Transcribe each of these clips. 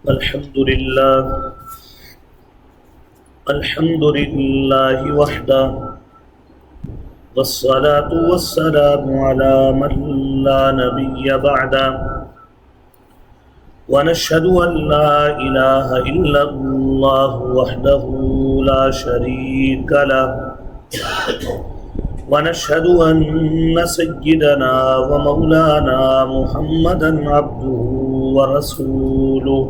الحمد لله وحده، والصلاة والسلام على من لا نبي بعده، ونشهد أن لا إله إلا الله وحده لا شريك له، ونشهد أن سيدنا ومولانا محمدا عبده ورسوله.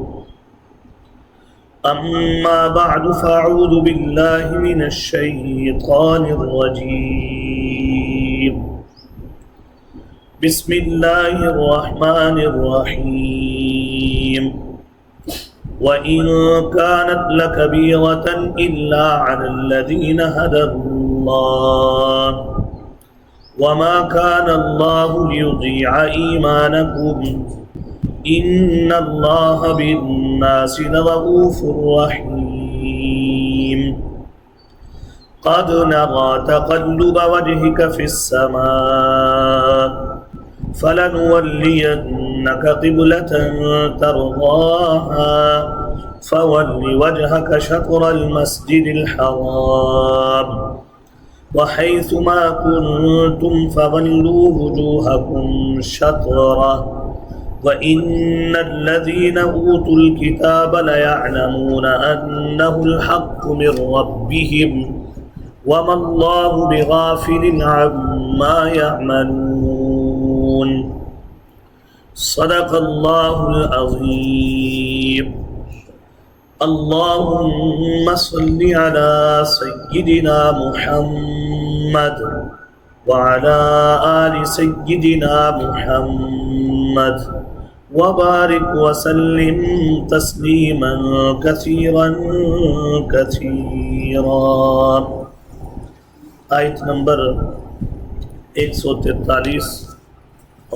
أما بعد فأعوذ بالله من الشيطان الرجيم. بسم الله الرحمن الرحيم. وإن كانت لكبيرة إلا على الذين هدى الله، وما كان الله ليضيع إيمانكم، إن الله بالناس لرؤوف رحيم. قد نرى تقلب وجهك في السماء، فلنولينك قبلة ترضاها، فول وجهك شطر المسجد الحرام، وحيث ما كنتم فولوا وجوهكم شطره، وَإِنَّ الَّذِينَ أُوتُوا الْكِتَابَ لَيَعْلَمُونَ أَنَّهُ الْحَقُّ مِنْ رَبِّهِمْ، وَمَا اللَّهُ بِغَافِلٍ عَمَّا يَعْمَلُونَ. صدق اللہ العظیم. اللہم صل علی سیدنا محمد وعلى آل سيدنا محمد وبارك وسلم تسليما كثيرا كثيرا. آیت نمبر 143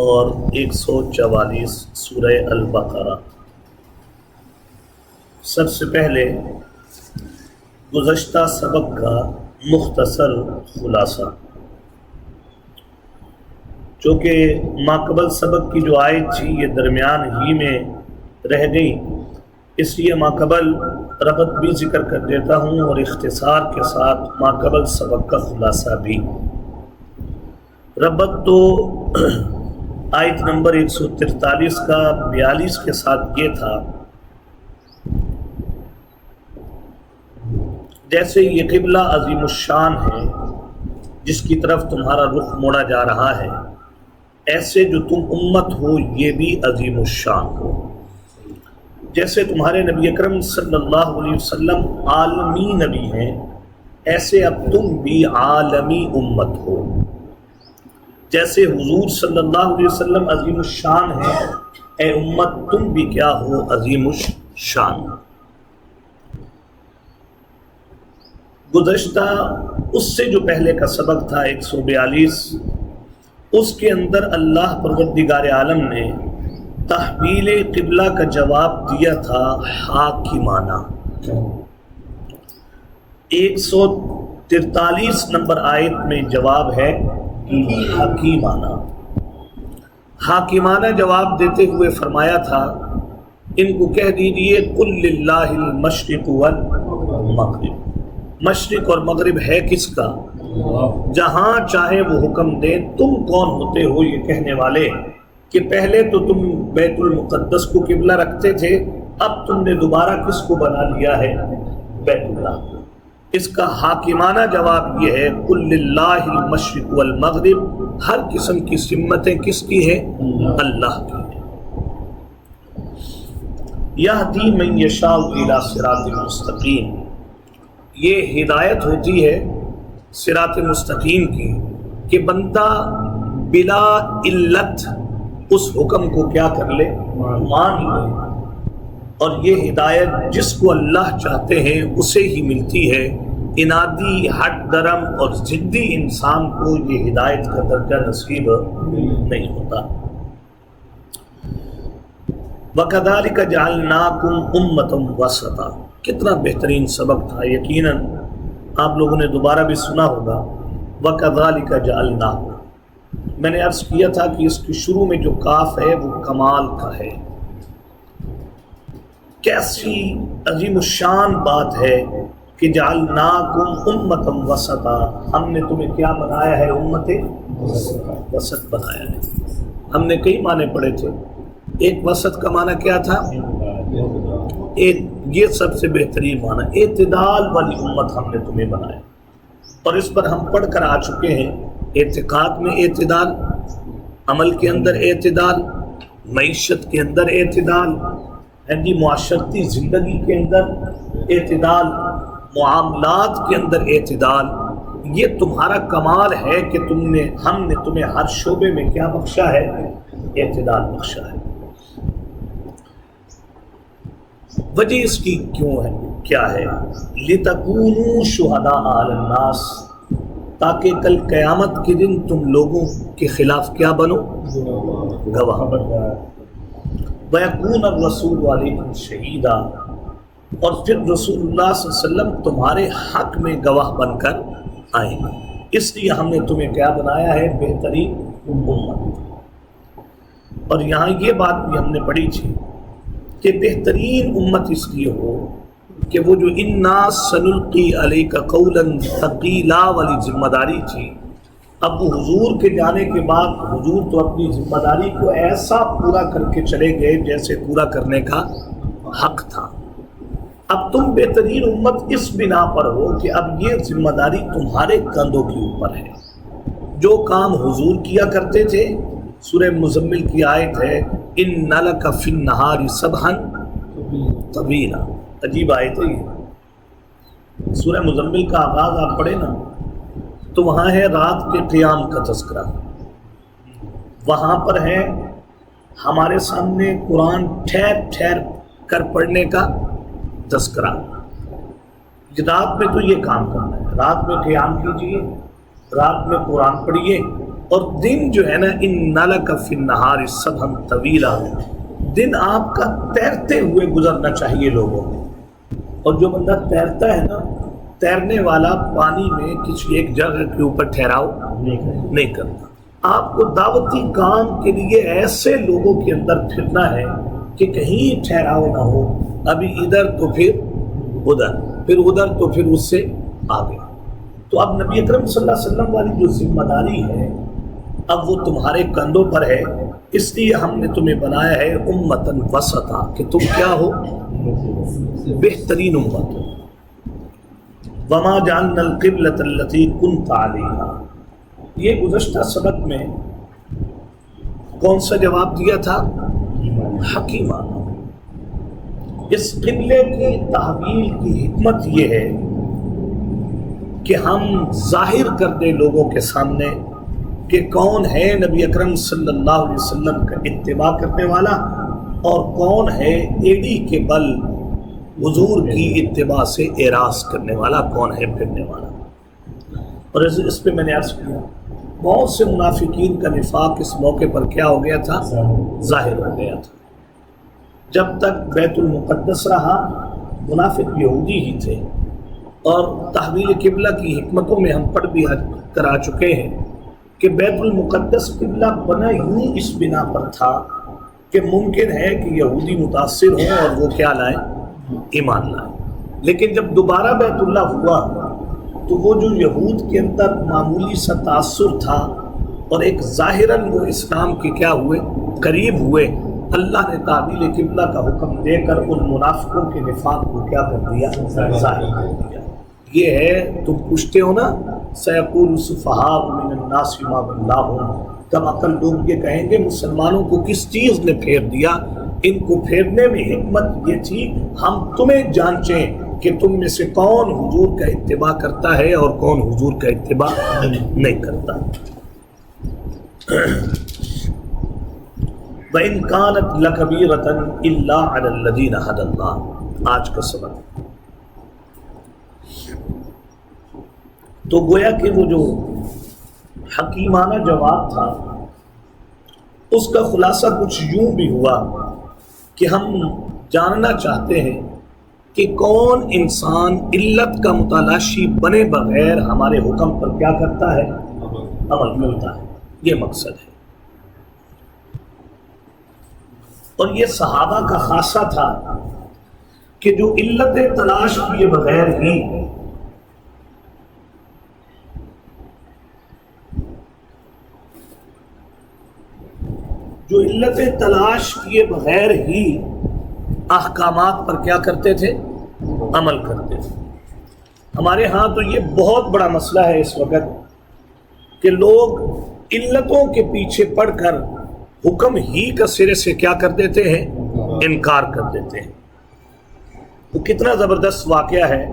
اور 144 سورہ البقرہ. سب سے پہلے گزشتہ سبق کا مختصر خلاصہ. چونکہ ماقبل سبق کی جو آیت تھی یہ درمیان ہی میں رہ گئی، اس لیے ماقبل ربط بھی ذکر کر دیتا ہوں اور اختصار کے ساتھ ماقبل سبق کا خلاصہ بھی. ربط تو آیت نمبر 143 کا 42 کے ساتھ یہ تھا، جیسے یہ قبلہ عظیم الشان ہے جس کی طرف تمہارا رخ موڑا جا رہا ہے، ایسے جو تم امت ہو یہ بھی عظیم الشان ہو. جیسے تمہارے نبی اکرم صلی اللہ علیہ وسلم عالمی نبی ہیں، ایسے اب تم بھی عالمی امت ہو. جیسے حضور صلی اللہ علیہ وسلم عظیم الشان ہیں، اے امت تم بھی کیا ہو؟ عظیم الشان. گزشتہ اس سے جو پہلے کا سبق تھا 142، اس کے اندر اللہ پروردگار عالم نے تحویل قبلہ کا جواب دیا تھا حاکمانہ. 143 نمبر آیت میں جواب ہے حکیمانہ. حاکمانہ جواب دیتے ہوئے فرمایا تھا ان کو کہہ دیجئے قل للہ المشرق والمغرب. مشرق اور مغرب ہے کس کا؟ جہاں چاہے وہ حکم دے. تم کون ہوتے ہو یہ کہنے والے کہ پہلے تو تم بیت المقدس کو قبلہ رکھتے تھے، اب تم نے دوبارہ کس کو بنا لیا ہے؟ بیت اللہ. اس کا حاکمانہ جواب یہ ہے قل للہ المشرق والمغرب. ہر قسم کی سمتیں کس کی ہیں؟ اللہ کی. یہدی من یشاء الی صراط مستقیم. یہ ہدایت ہوتی ہے صراط مستقیم کی کہ بندہ بلا علت اس حکم کو کیا کر لے؟ مان لے. اور یہ ہدایت جس کو اللہ چاہتے ہیں اسے ہی ملتی ہے. انادی ہٹ درم اور ضدی انسان کو یہ ہدایت کا درجہ نصیب نہیں ہوتا. وَكَذَلِكَ جَعَلْنَاكُمْ أُمَّةً وَسَطًا. کتنا بہترین سبق تھا. یقیناً آپ لوگوں نے دوبارہ بھی سنا ہوگا. وَكَذَلِكَ جَعَلْنَاكُمْ. میں نے عرض کیا تھا کہ اس کی شروع میں جو کاف ہے وہ کمال کا ہے. کیسی عظیم الشان بات ہے کہ جعلناکم امۃ وسطا، ہم نے تمہیں کیا بنایا ہے؟ امت وسط بنایا ہے۔ ہم نے کئی معنی پڑھے تھے۔ ایک وسط کا معنی کیا تھا؟ ایک، یہ سب سے بہترین معنی، اعتدال والی امت ہم نے تمہیں بنایا، اور اس پر ہم پڑھ کر آ چکے ہیں۔ اعتقاد میں اعتدال، عمل کے اندر اعتدال، معیشت کے اندر اعتدال، معاشرتی زندگی کے اندر اعتدال، معاملات کے اندر اعتدال۔ یہ تمہارا کمال ہے کہ ہم نے تمہیں ہر شعبے میں کیا بخشا ہے؟ اعتدال بخشا ہے۔ وجہ اس کی کیوں ہے؟ کیا ہے؟ لِتَكُونُوا شُهَدَاءَ عَلَى النَّاسِ، تاکہ کل قیامت کے دن تم لوگوں کے خلاف کیا بنو؟ گواہ۔ وَيَكُونَ الرَّسُولُ عَلَيْكُمْ شَهِيدًا، اور پھر رسول اللہ صلی اللہ علیہ وسلم تمہارے حق میں گواہ بن کر آئیں گے۔ اس لیے ہم نے تمہیں کیا بنایا ہے؟ بہترین امت۔ اور یہاں یہ بات بھی ہم نے پڑھی تھی کہ بہترین امت اس لیے ہو کہ وہ جو اِنَّا سَنُلْقِي عَلَيْكَ قَوْلًا ثَقِيلًا والی ذمہ داری تھی، اب وہ حضور کے جانے کے بعد حضور تو اپنی ذمہ داری کو ایسا پورا کر کے چلے گئے جیسے پورا کرنے کا حق تھا۔ اب تم بہترین امت اس بنا پر ہو کہ اب یہ ذمہ داری تمہارے کندھوں کے اوپر ہے۔ جو کام حضور کیا کرتے تھے، سورہ مزمل کی آیت ہے اِنَّ لَكَ فِي النَّهَارِ سَبْحًا طَوِيلًا، عجیب آیت ہے یہ۔ سورہ مزمل کا آغاز آپ پڑھیں نا تو وہاں ہے رات کے قیام کا تذکرہ، وہاں پر ہے ہمارے سامنے قرآن ٹھہر ٹھہر کر پڑھنے کا تذکرہ۔ رات میں تو یہ کام کرنا ہے، رات میں قیام کیجیے، رات میں قرآن پڑھیے، اور دن جو ہے نا اِنَّ لَكَ فِي النَّهَارِ سَبْحًا طَوِيلًا، دن آپ کا تیرتے ہوئے گزرنا چاہیے لوگوں میں۔ اور جو بندہ تیرتا ہے نا، تیرنے والا پانی میں کسی ایک جگہ کے اوپر ٹھہراؤ نہیں کرتا۔ آپ کو دعوتی کام کے لیے ایسے لوگوں کے اندر پھرنا ہے کہ کہیں ٹھہراؤ نہ ہو، ابھی ادھر تو پھر ادھر، پھر ادھر تو پھر اس سے آگے۔ تو اب نبی اکرم صلی اللہ علیہ وسلم والی جو ذمہ داری ہے اب وہ تمہارے کندھوں پر ہے، اس لیے ہم نے تمہیں بنایا ہے امتاً وسطا، کہ تم کیا ہو؟ بہترین امت ہو۔ وَمَا جَعَلْنَا الْقِبْلَةَ الَّتِي كُنْتَ عَلَيْهَا، یہ گزشتہ سبق میں کون سا جواب دیا تھا؟ حکیمانہ۔ اس قبلے کی تحویل کی حکمت یہ ہے کہ ہم ظاہر کر دیں لوگوں کے سامنے کہ کون ہے نبی اکرم صلی اللہ علیہ وسلم کا اتباع کرنے والا، اور کون ہے ایڑی کے بل حضور کی اتباع سے اعراض کرنے والا، کون ہے پھرنے والا۔ اور اس پہ میں نے عرض کیا بہت سے منافقین کا نفاق اس موقع پر کیا ہو گیا تھا؟ ظاہر ہو گیا تھا۔ جب تک بیت المقدس رہا منافق یہودی ہی تھے، اور تحویل قبلہ کی حکمتوں میں ہم پڑھ بھی کر آ چکے ہیں کہ بیت المقدس قبلہ بنا ہی اس بنا پر تھا کہ ممکن ہے کہ یہودی متاثر ہوں اور وہ کیا لائیں؟ ایمان لائیں۔ لیکن جب دوبارہ بیت اللہ ہوا تو وہ جو یہود کے اندر معمولی سا تاثر تھا اور ایک ظاہراً وہ اسلام کے کیا ہوئے؟ قریب ہوئے، اللہ نے تحویل قبلہ کا حکم دے کر ان منافقوں کے نفاق کو کیا کر دیا؟ ظاہر کر دیا۔ یہ ہے، تم پوچھتے ہو نا سیقول السفہاء من الناس ما ولاھم، کم عقل لوگ یہ کہیں گے مسلمانوں کو کس چیز نے پھیر دیا؟ ان کو پھیرنے میں حکمت یہ تھی ہم تمہیں جانچیں کہ تم میں سے کون حضور کا اتباع کرتا ہے اور کون حضور کا اتباع نہیں کرتا۔ وَإِنْ كَانَتْ لَكَبِيرَةً إِلَّا عَلَى الَّذِينَ هَدَى اللَّهُ، آج کا سبق۔ تو گویا کہ وہ جو حکیمانہ جواب تھا اس کا خلاصہ کچھ یوں بھی ہوا کہ ہم جاننا چاہتے ہیں کہ کون انسان علت کا متلاشی بنے بغیر ہمارے حکم پر کیا کرتا ہے؟ عمل کرتا ہے۔ یہ مقصد ہے۔ اور یہ صحابہ کا خاصہ تھا کہ جو علت تلاش کیے بغیر ہی احکامات پر کیا کرتے تھے؟ عمل کرتے تھے۔ ہمارے ہاں تو یہ بہت بڑا مسئلہ ہے اس وقت کہ لوگ علتوں کے پیچھے پڑ کر حکم ہی کا سرے سے کیا کر دیتے ہیں؟ انکار کر دیتے ہیں۔ تو کتنا زبردست واقعہ ہے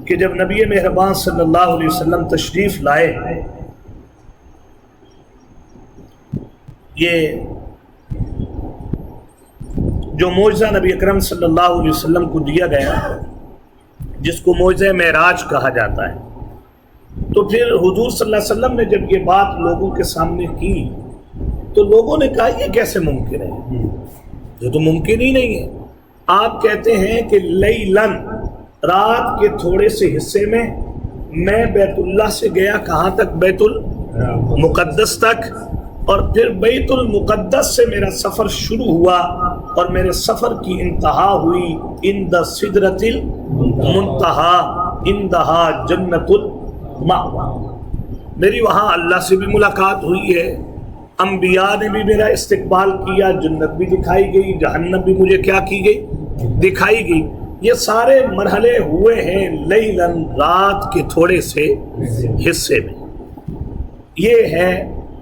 کہ جب نبی مہربان صلی اللہ علیہ وسلم تشریف لائے، یہ جو معجزہ نبی اکرم صلی اللہ علیہ وسلم کو دیا گیا جس کو معجزہ معراج کہا جاتا ہے، تو پھر حضور صلی اللہ علیہ وسلم نے جب یہ بات لوگوں کے سامنے کی تو لوگوں نے کہا یہ کیسے ممکن ہے؟ یہ تو ممکن ہی نہیں ہے۔ آپ کہتے ہیں کہ لیلن، رات کے تھوڑے سے حصے میں بیت اللہ سے گیا کہاں تک؟ بیت المقدس تک، اور پھر بیت المقدس سے میرا سفر شروع ہوا اور میرے سفر کی انتہا ہوئی عند سدرۃ المنتہا، عندہا جنت المأویٰ۔ میری وہاں اللہ سے بھی ملاقات ہوئی ہے، انبیاء نے بھی میرا استقبال کیا، جنت بھی دکھائی گئی، جہنم بھی مجھے کیا کی گئی؟ دکھائی گئی۔ یہ سارے مرحلے ہوئے ہیں لیلن، رات کے تھوڑے سے حصے میں۔ یہ ہے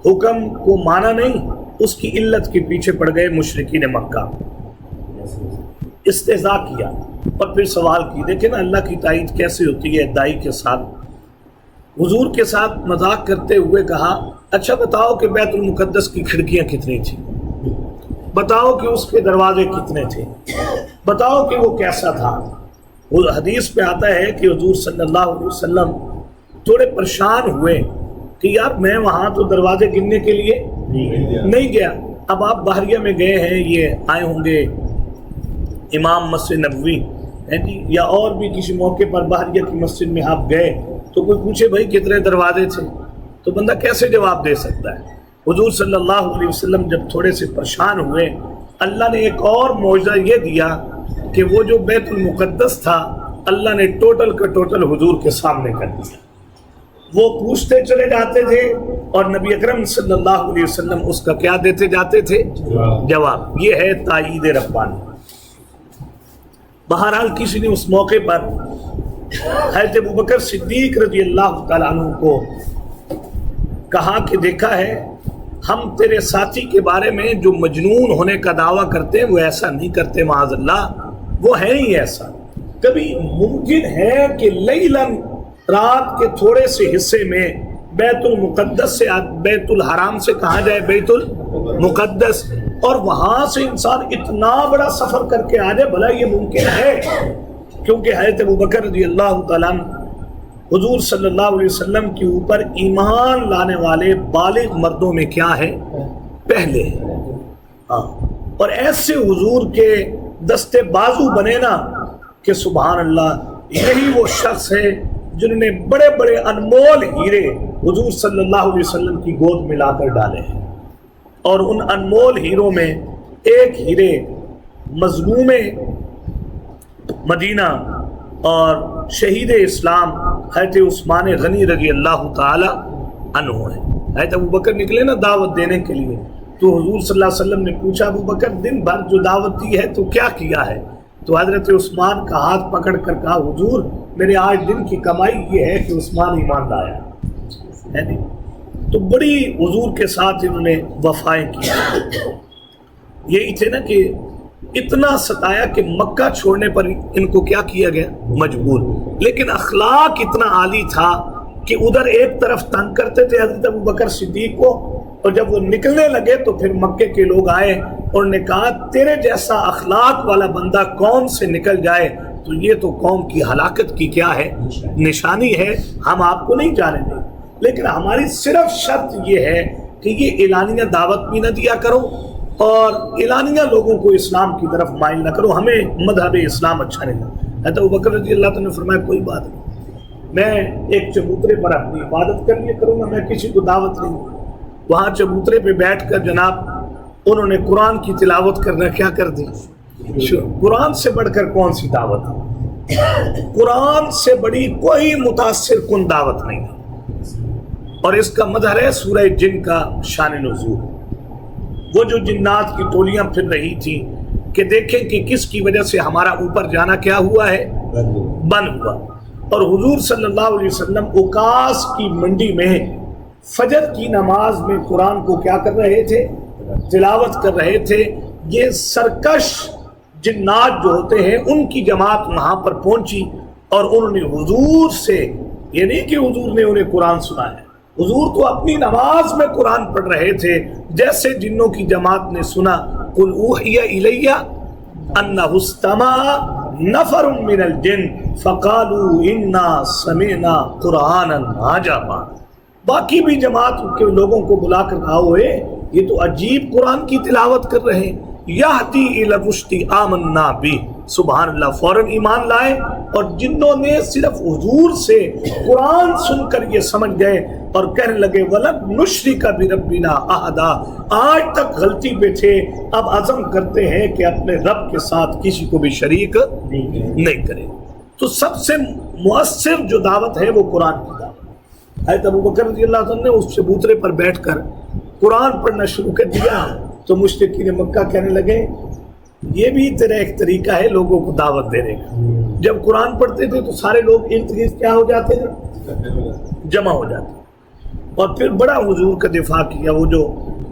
حکم کو مانا نہیں، اس کی علت کے پیچھے پڑ گئے مشرکین مکہ، استہزاء کیا اور پھر سوال کی۔ دیکھیں نا اللہ کی تائید کیسے ہوتی ہے دائی کے ساتھ۔ حضور کے ساتھ مذاق کرتے ہوئے کہا اچھا بتاؤ کہ بیت المقدس کی کھڑکیاں کتنی تھیں، بتاؤ کہ اس کے دروازے کتنے تھے، بتاؤ کہ وہ کیسا تھا۔ وہ حدیث پہ آتا ہے کہ حضور صلی اللہ علیہ وسلم تھوڑے پریشان ہوئے کہ یار میں وہاں تو دروازے گننے کے لیے نہیں گیا۔ اب آپ بحریہ میں گئے ہیں، یہ آئے ہوں گے امام مسجد نبوی ہے جی، یا اور بھی کسی موقع پر بحریہ کی مسجد میں آپ گئے تو کوئی پوچھے بھائی کتنے دروازے تھے تو بندہ کیسے جواب دے سکتا ہے؟ حضور صلی اللہ علیہ وسلم جب تھوڑے سے پریشان ہوئے، اللہ نے ایک اور معجزہ یہ دیا کہ وہ جو بیت المقدس تھا اللہ نے ٹوٹل کا ٹوٹل حضور کے سامنے کر دیا۔ وہ پوچھتے چلے جاتے تھے اور نبی اکرم صلی اللہ علیہ وسلم اس کا کیا دیتے جاتے تھے؟ جواب۔ یہ ہے تائید ربانی۔ بہرحال کسی نے اس موقع پر حضرت ابوبکر صدیق رضی اللہ تعالیٰ عنہ کو کہا کہ دیکھا ہے ہم تیرے ساتھی کے بارے میں جو مجنون ہونے کا دعویٰ کرتے ہیں وہ ایسا نہیں کرتے، معاذ اللہ، وہ ہے ہی ایسا۔ کبھی ممکن ہے کہ لیلن، رات کے تھوڑے سے حصے میں بیت المقدس سے بیت الحرام سے کہاں جائے؟ بیت المقدس، اور وہاں سے انسان اتنا بڑا سفر کر کے آ جائے، بھلا یہ ممکن ہے؟ کیونکہ حضرت ابوبکر رضی اللہ تعالیٰ حضور صلی اللہ علیہ وسلم کے اوپر ایمان لانے والے بالغ مردوں میں کیا ہے؟ پہلے ہاں، اور ایسے حضور کے دستے بازو بنے نا کہ سبحان اللہ، یہی وہ شخص ہے جنہوں نے بڑے بڑے انمول ہیرے حضور صلی اللہ علیہ وسلم کی گود میں لا کر ڈالے ہیں، اور ان انمول ہیروں میں ایک ہیرے مظلوم مدینہ اور شہید اسلام حضرت عثمان غنی رضی اللہ تعالی عنہ ہے۔ حضرت ابوبکر نکلے نا دعوت دینے کے لیے، تو حضور صلی اللہ علیہ وسلم نے پوچھا ابوبکر دن بھر جو دعوت دی ہے تو کیا کیا ہے؟ تو حضرت عثمان کا ہاتھ پکڑ کر کہا حضور میرے آج دن کی کمائی یہ ہے کہ عثمان ایمان لایا ہے نہیں۔ تو بڑی حضور کے ساتھ انہوں نے وفائیں کی۔ یہی تھے نا کہ اتنا ستایا کہ مکہ چھوڑنے پر ان کو کیا کیا گیا؟ مجبور۔ لیکن اخلاق اتنا عالی تھا کہ ادھر ایک طرف تنگ کرتے تھے حضرت ابوبکر صدیق کو، اور جب وہ نکلنے لگے تو پھر مکے کے لوگ آئے اور نے کہا تیرے جیسا اخلاق والا بندہ قوم سے نکل جائے تو یہ تو قوم کی ہلاکت کی کیا ہے؟ نشانی ہے، ہم آپ کو نہیں جانے دیں، لیکن ہماری صرف شرط یہ ہے کہ یہ اعلانیہ دعوت بھی نہ دیا کرو اور اعلانیہ لوگوں کو اسلام کی طرف مائل نہ کرو، ہمیں مذہب اسلام اچھا نہیں لگتا۔ حضرت ابوبکر رضی اللہ تعالیٰ نے فرمایا کوئی بات نہیں، میں ایک چبوترے پر اپنی عبادت کر لیا کروں گا، میں کسی کو دعوت نہیں دوں۔ وہاں چبوترے پہ بیٹھ کر جناب انہوں نے قرآن کی تلاوت کرنا کیا کر دی، قرآن سے بڑھ کر کون سی دعوت ہے؟ قرآن سے بڑی کوئی متاثر کن دعوت نہیں ہے، اور اس کا مظہر ہے سورہ جن کا شان نزول۔ وہ جو جنات کی ٹولیاں پھر رہی تھی کہ دیکھیں کہ کس کی وجہ سے ہمارا اوپر جانا کیا ہوا ہے، بند ہوا، اور حضور صلی اللہ علیہ وسلم اوکاس کی منڈی میں فجر کی نماز میں قرآن کو کیا کر رہے تھے، تلاوت کر رہے تھے۔ یہ سرکش جنات جو ہوتے ہیں ان کی جماعت وہاں پر پہنچی، اور انہوں نے حضور سے، یہ نہیں کہ حضور نے انہیں قرآن سنایا، حضور تو اپنی نماز میں قرآن پڑھ رہے تھے، جیسے جنوں کی جماعت نے سنا قل اوحی الی انہ استمع نفر من الجن فقالوا انا سمعنا قرآنا عجبا۔ باقی بھی جماعت کے لوگوں کو بلا کر کہا ہوئے یہ تو عجیب قرآن کی تلاوت کر رہے ہیں، یہدی الی الرشد آمنا بہ، سبحان اللہ، فوراً ایمان لائے۔ اور جنوں نے صرف حضور سے قرآن سن کر یہ سمجھ گئے اور کہنے لگے وَلَن نُشْرِكَ بِرَبِّنَا أَحَدًا، آج تک غلطی پہ تھے، اب عزم کرتے ہیں کہ اپنے رب کے ساتھ کسی کو بھی شریک نہیں کریں۔ تو سب سے مؤثر جو دعوت ہے وہ قرآن کی دعوت۔ حضرت ابوبکر رضی اللہ عنہ نے اس چبوترے پر بیٹھ کر قرآن پڑھنا شروع کر دیا، تو مشرکین مکہ کہنے لگے یہ بھی تیرا ایک طریقہ ہے لوگوں کو دعوت دینے کا۔ جب قرآن پڑھتے تھے تو سارے لوگ ارد گرد کیا ہو جاتے تھے، جمع ہو جاتے، اور پھر بڑا حضور کا دفاع کیا۔ وہ جو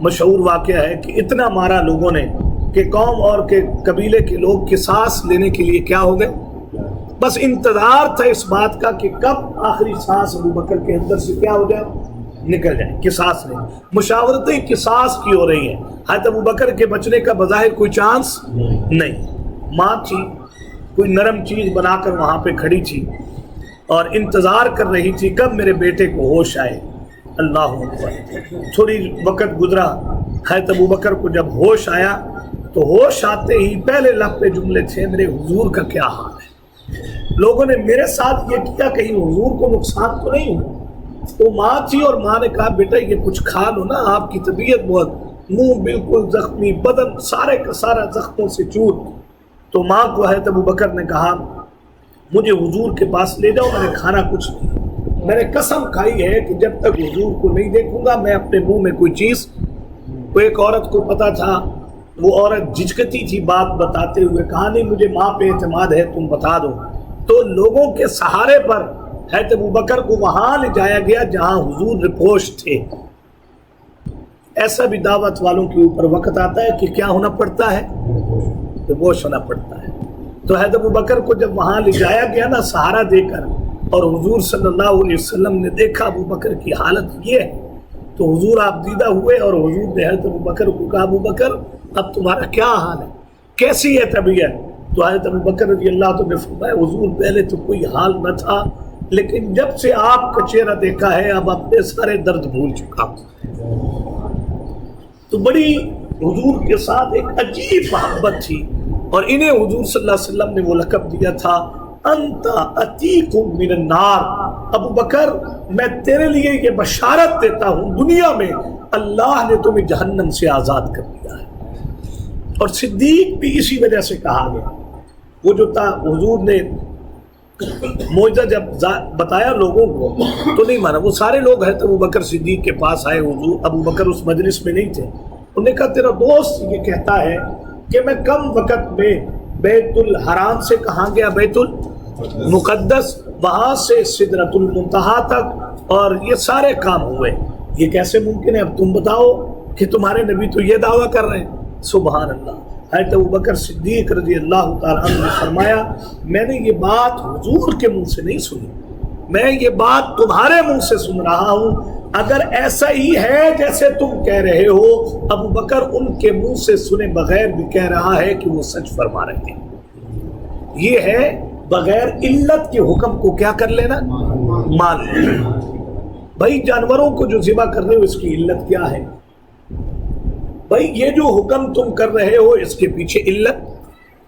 مشہور واقعہ ہے کہ اتنا مارا لوگوں نے کہ قوم اور کے قبیلے کے لوگ قصاص لینے کے لیے کیا ہو گئے، بس انتظار تھا اس بات کا کہ کب آخری سانس ابوبکر کے اندر سے کیا ہو جائے، نکل جائے، قصاص نہیں۔ مشاورتیں قصاص کی ہو رہی ہیں، حضرت ابوبکر کے بچنے کا بظاہر کوئی چانس نہیں۔ ماں تھی، کوئی نرم چیز بنا کر وہاں پہ کھڑی تھی اور انتظار کر رہی تھی کب میرے بیٹے کو ہوش آئے۔ اللہ اکبر، تھوڑی وقت گزرا، حضرت ابوبکر کو جب ہوش آیا تو ہوش آتے ہی پہلے لب پہ جملے تھے میرے حضور کا کیا حال ہے، لوگوں نے میرے ساتھ یہ کیا، کہیں حضور کو نقصان تو نہیں ہوا۔ تو ماں تھی اور ماں نے کہا بیٹا یہ کچھ کھا لو نا، آپ کی طبیعت بہت، منہ بالکل زخمی، بدن سارے کا سارا زخموں سے چور۔ تو ماں کو حضرت ابوبکر نے کہا مجھے حضور کے پاس لے جاؤ، میں نے کھانا کچھ نہیں، میں نے قسم کھائی ہے کہ جب تک حضور کو نہیں دیکھوں گا میں اپنے منہ میں کوئی چیز۔ وہ ایک عورت کو پتا تھا، وہ عورت جھجکتی تھی بات بتاتے ہوئے، کہا نہیں مجھے ماں پہ اعتماد ہے تم بتا دو۔ تو لوگوں کے سہارے پر حضرت ابوبکر کو وہاں لے جایا گیا جہاں حضور رپوش تھے۔ ایسا بھی دعوت والوں کے اوپر وقت آتا ہے کہ کیا ہونا پڑتا ہے، رپوش ہونا پڑتا ہے۔ تو حضرت ابوبکر کو جب وہاں لے جایا گیا نا سہارا دے کر، اور حضور صلی اللہ علیہ وسلم نے دیکھا ابوبکر کی حالت یہ ہے، تو حضور آپ دیدہ ہوئے اور حضور نے حضرت ابوبکر کو کہا ابوبکر اب تمہارا کیا حال ہے، کیسی ہے طبیعت؟ تو حضرت ابوبکر رضی اللہ عنہ نے فرمایا حضور پہلے تو کوئی حال نہ تھا، لیکن جب سے آپ کا چہرہ دیکھا ہے اب اپنے سارے درد بھول چکا ہوں۔ تو بڑی حضور کے ساتھ ایک عجیب محبت تھی، اور انہیں حضور صلی اللہ علیہ وسلم نے وہ لقب دیا تھا انت عتیق من النار، ابو بکر میں تیرے لیے یہ بشارت دیتا ہوں دنیا میں اللہ نے تمہیں جہنم سے آزاد کر دیا ہے۔ اور صدیق بھی اسی وجہ سے کہا گیا، وہ جو تھا حضور نے معجزہ جب بتایا لوگوں کو تو نہیں مانا، وہ سارے لوگ ہیں تو ابو بکر صدیق کے پاس آئے، حضور ابو بکر اس مجلس میں نہیں تھے، انہوں نے کہا تیرا دوست یہ کہتا ہے کہ میں کم وقت میں بیت الحرام سے کہاں گیا، بیت المقدس، وہاں سے سدرۃ المنتہا تک، اور یہ سارے کام ہوئے، یہ کیسے ممکن ہے؟ اب تم بتاؤ کہ تمہارے نبی تو یہ دعویٰ کر رہے ہیں۔ سبحان اللہ۔ حضرت ابوبکر صدیق رضی اللہ تعالیٰ عنہ نے فرمایا میں نے یہ بات حضور کے منہ سے نہیں سنی، میں یہ بات تمہارے منہ سے سن رہا ہوں، اگر ایسا ہی ہے جیسے تم کہہ رہے ہو، ابوبکر ان کے منہ سے سنے بغیر بھی کہہ رہا ہے کہ وہ سچ فرما رہے ہیں۔ یہ ہے بغیر علت کے حکم کو کیا کر لینا، مان لینا۔ بھائی جانوروں کو جو ذبح کر رہے ہو اس کی علت کیا ہے؟ بھائی یہ جو حکم تم کر رہے ہو اس کے پیچھے علت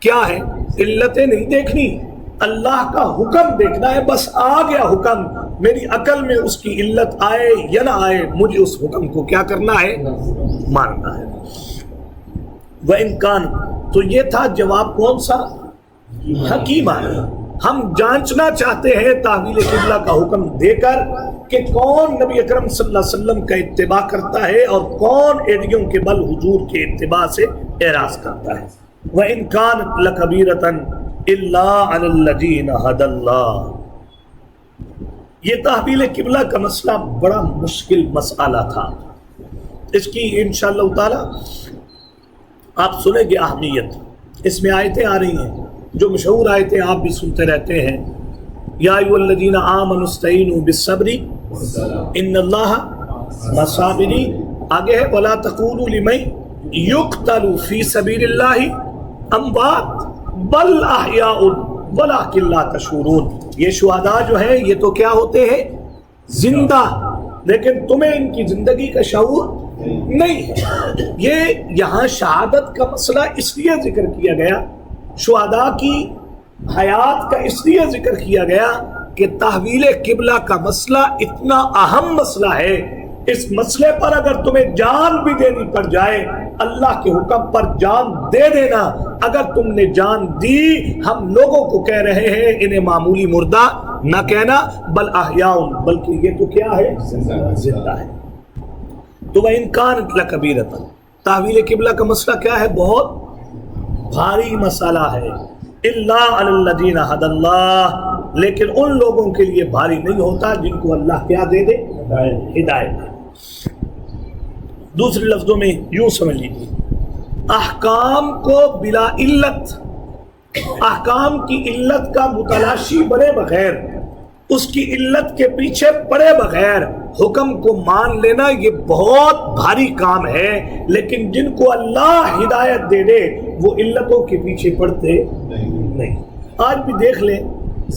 کیا ہے؟ علتیں نہیں دیکھنی، اللہ کا حکم دیکھنا ہے، بس آ گیا حکم، میری عقل میں اس کی علت آئے یا نہ آئے، مجھے اس حکم کو کیا کرنا ہے، ماننا ہے۔ وَإِن كَانَ تو یہ تھا جواب کون سا؟ حکیمانہ۔ ہم جانچنا چاہتے ہیں تحویل قبلہ کا حکم دے کر کہ کون نبی اکرم صلی اللہ علیہ وسلم کا اتباع کرتا ہے اور کون ایڑیوں کے بل حضور کے اتباع سے اعراض کرتا ہے۔ وَإِن كَانَتْ لَكَبِيرَةً إِلَّا عَلَى الَّذِينَ هَدَى اللَّهُ۔ یہ تحویل قبلہ کا مسئلہ بڑا مشکل مسئلہ تھا۔ اس کی انشاءاللہ تعالی آپ سنیں گے اہمیت۔ اس میں آیتیں آ رہی ہیں جو مشہور آیتیں آپ بھی سنتے رہتے ہیں، یا ایھا الذین آمنوا استعینوا بالصبر ان اللہ مع الصابرین۔ آگے ہے ولا تقولوا لمن یقتل فی سبیل اللہ اموات بل احیاء ولکن لا تشعرون۔ یہ شہداء جو ہیں یہ تو کیا ہوتے ہیں؟ زندہ، لیکن تمہیں ان کی زندگی کا شعور نہیں ہے۔ یہ یہاں شہادت کا مسئلہ اس لیے ذکر کیا گیا، شہداء کی حیات کا اس لیے ذکر کیا گیا کہ تحویل قبلہ کا مسئلہ اتنا اہم مسئلہ ہے، اس مسئلے پر اگر تمہیں جان بھی دینی پڑ جائے اللہ کے حکم پر جان دے دینا۔ اگر تم نے جان دی، ہم لوگوں کو کہہ رہے ہیں انہیں معمولی مردہ نہ کہنا، بل احیاء، بلکہ یہ تو کیا ہے؟ زندہ ہے۔ تو وَإِن كَانَتْ لَكَبِيرَةً، تحویل قبلہ کا مسئلہ کیا ہے؟ بہت بھاری مسئلہ ہے۔ الا علی الذین ھدی اللہ، لیکن ان لوگوں کے لیے بھاری نہیں ہوتا جن کو اللہ کیا دے دے؟ ہدایت دے۔ دوسرے لفظوں میں یوں سمجھ لیجیے، احکام کو بلا علت، احکام کی علت کا متلاشی بنے بغیر، اس کی علت کے پیچھے پڑے بغیر حکم کو مان لینا یہ بہت بھاری کام ہے، لیکن جن کو اللہ ہدایت دے دے وہ علتوں کے پیچھے پڑتے نہیں۔ آج بھی دیکھ لیں،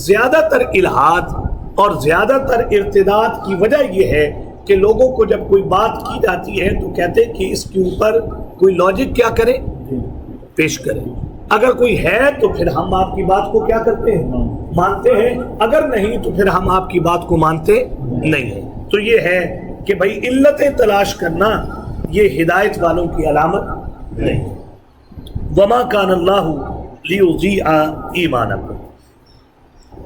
زیادہ تر الحاد اور زیادہ تر ارتداد کی وجہ یہ ہے کہ لوگوں کو جب کوئی بات کی جاتی ہے تو کہتے ہیں کہ اس کے اوپر کوئی لاجک کیا کرے؟ پیش کرے۔ اگر کوئی ہے تو پھر ہم آپ کی بات کو کیا کرتے ہیں؟ مانتے ہیں، اگر نہیں تو پھر ہم آپ کی بات کو مانتے نہیں ہیں۔ تو یہ ہے کہ بھائی علتیں تلاش کرنا یہ ہدایت والوں کی علامت نہیں۔ وما کان اللہ لیضیع ایمانکم،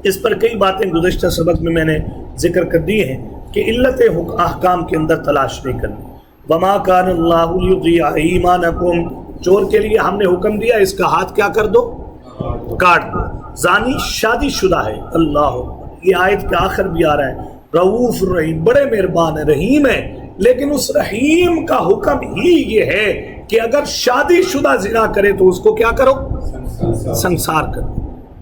اس پر کئی باتیں گزشتہ سبق میں نے ذکر کر دی ہیں کہ علتیں احکام کے اندر تلاش نہیں کرنی۔ وما کان اللہ لیضیع ایمانکم، چور کے لیے ہم نے حکم دیا اس کا ہاتھ کیا کر دو؟ کاٹ دو۔ زانی شادی شدہ ہے، اللہ، یہ آیت کے آخر بھی آ رہا ہے، رؤوف الرحیم، بڑے مہربان ہے، رحیم ہے، لیکن اس رحیم کا حکم ہی یہ ہے کہ اگر شادی شدہ زنا کرے تو اس کو کیا کرو؟ سنسار کرو۔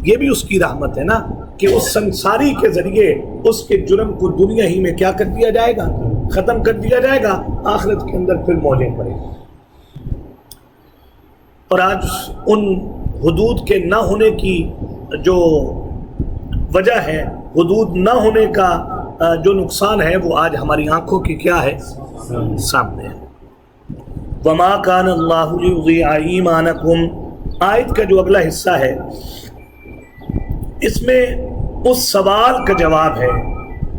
یہ بھی اس کی رحمت ہے نا کہ اس سنساری کے ذریعے اس کے جرم کو دنیا ہی میں کیا کر دیا جائے گا؟ ختم کر دیا جائے گا، آخرت کے اندر پھر موجیں پڑے گی۔ اور آج ان حدود کے نہ ہونے کی جو وجہ ہے، حدود نہ ہونے کا جو نقصان ہے، وہ آج ہماری آنکھوں کی کیا ہے؟ سامنے ہے۔ وما کان اللہ لیضیع ایمانکم، آیت کا جو اگلا حصہ ہے اس میں اس سوال کا جواب ہے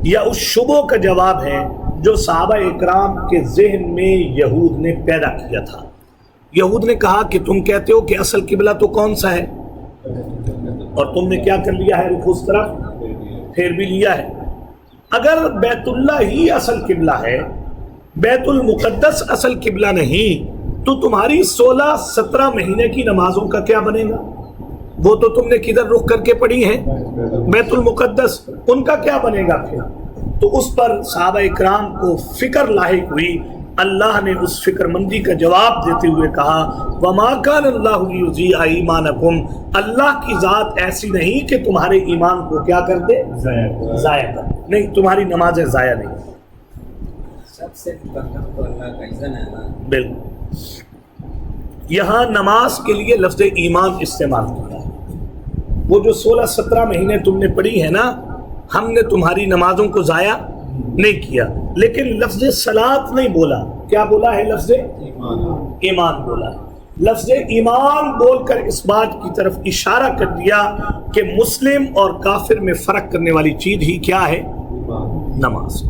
یا اس شبہ کا جواب ہے جو صحابہ اکرام کے ذہن میں یہود نے پیدا کیا تھا۔ یہود نے کہا کہ تم کہتے ہو کہ اصل قبلہ تو کون سا ہے، اور تم نے کیا کر لیا ہے؟ رخ اس طرف پھیر بھی لیا ہے۔ اگر بیت اللہ ہی اصل قبلہ ہے، بیت المقدس اصل قبلہ نہیں، تو تمہاری 16-17 مہینے کی نمازوں کا کیا بنے گا؟ وہ تو تم نے کدھر رخ کر کے پڑھی ہیں؟ بیت المقدس، ان کا کیا بنے گا پھر؟ تو اس پر صحابہ اکرام کو فکر لاحق ہوئی۔ اللہ نے اس فکر مندی کا جواب دیتے ہوئے کہا وما کان اللہ لیضیع ایمانکم، اللہ کی ذات ایسی نہیں کہ تمہارے ایمان کو کیا کر دے؟ ضائع کر دے۔ نہیں، تمہاری نمازیں ضائع نہیں۔ سب سے مقدم تو اللہ کا اذن ہے نا۔ بالکل، یہاں نماز کے لیے لفظ ایمان استعمال کیا ہے۔ وہ جو 16-17 مہینے تم نے پڑھی ہے نا، ہم نے تمہاری نمازوں کو ضائع نہیں کیا، لیکن لفظ صلاۃ نہیں بولا۔ کیا بولا ہے؟ لفظ ایمان بولا۔ لفظ ایمان بول کر اس بات کی طرف اشارہ کر دیا کہ مسلم اور کافر میں فرق کرنے والی چیز ہی کیا ہے؟ نماز۔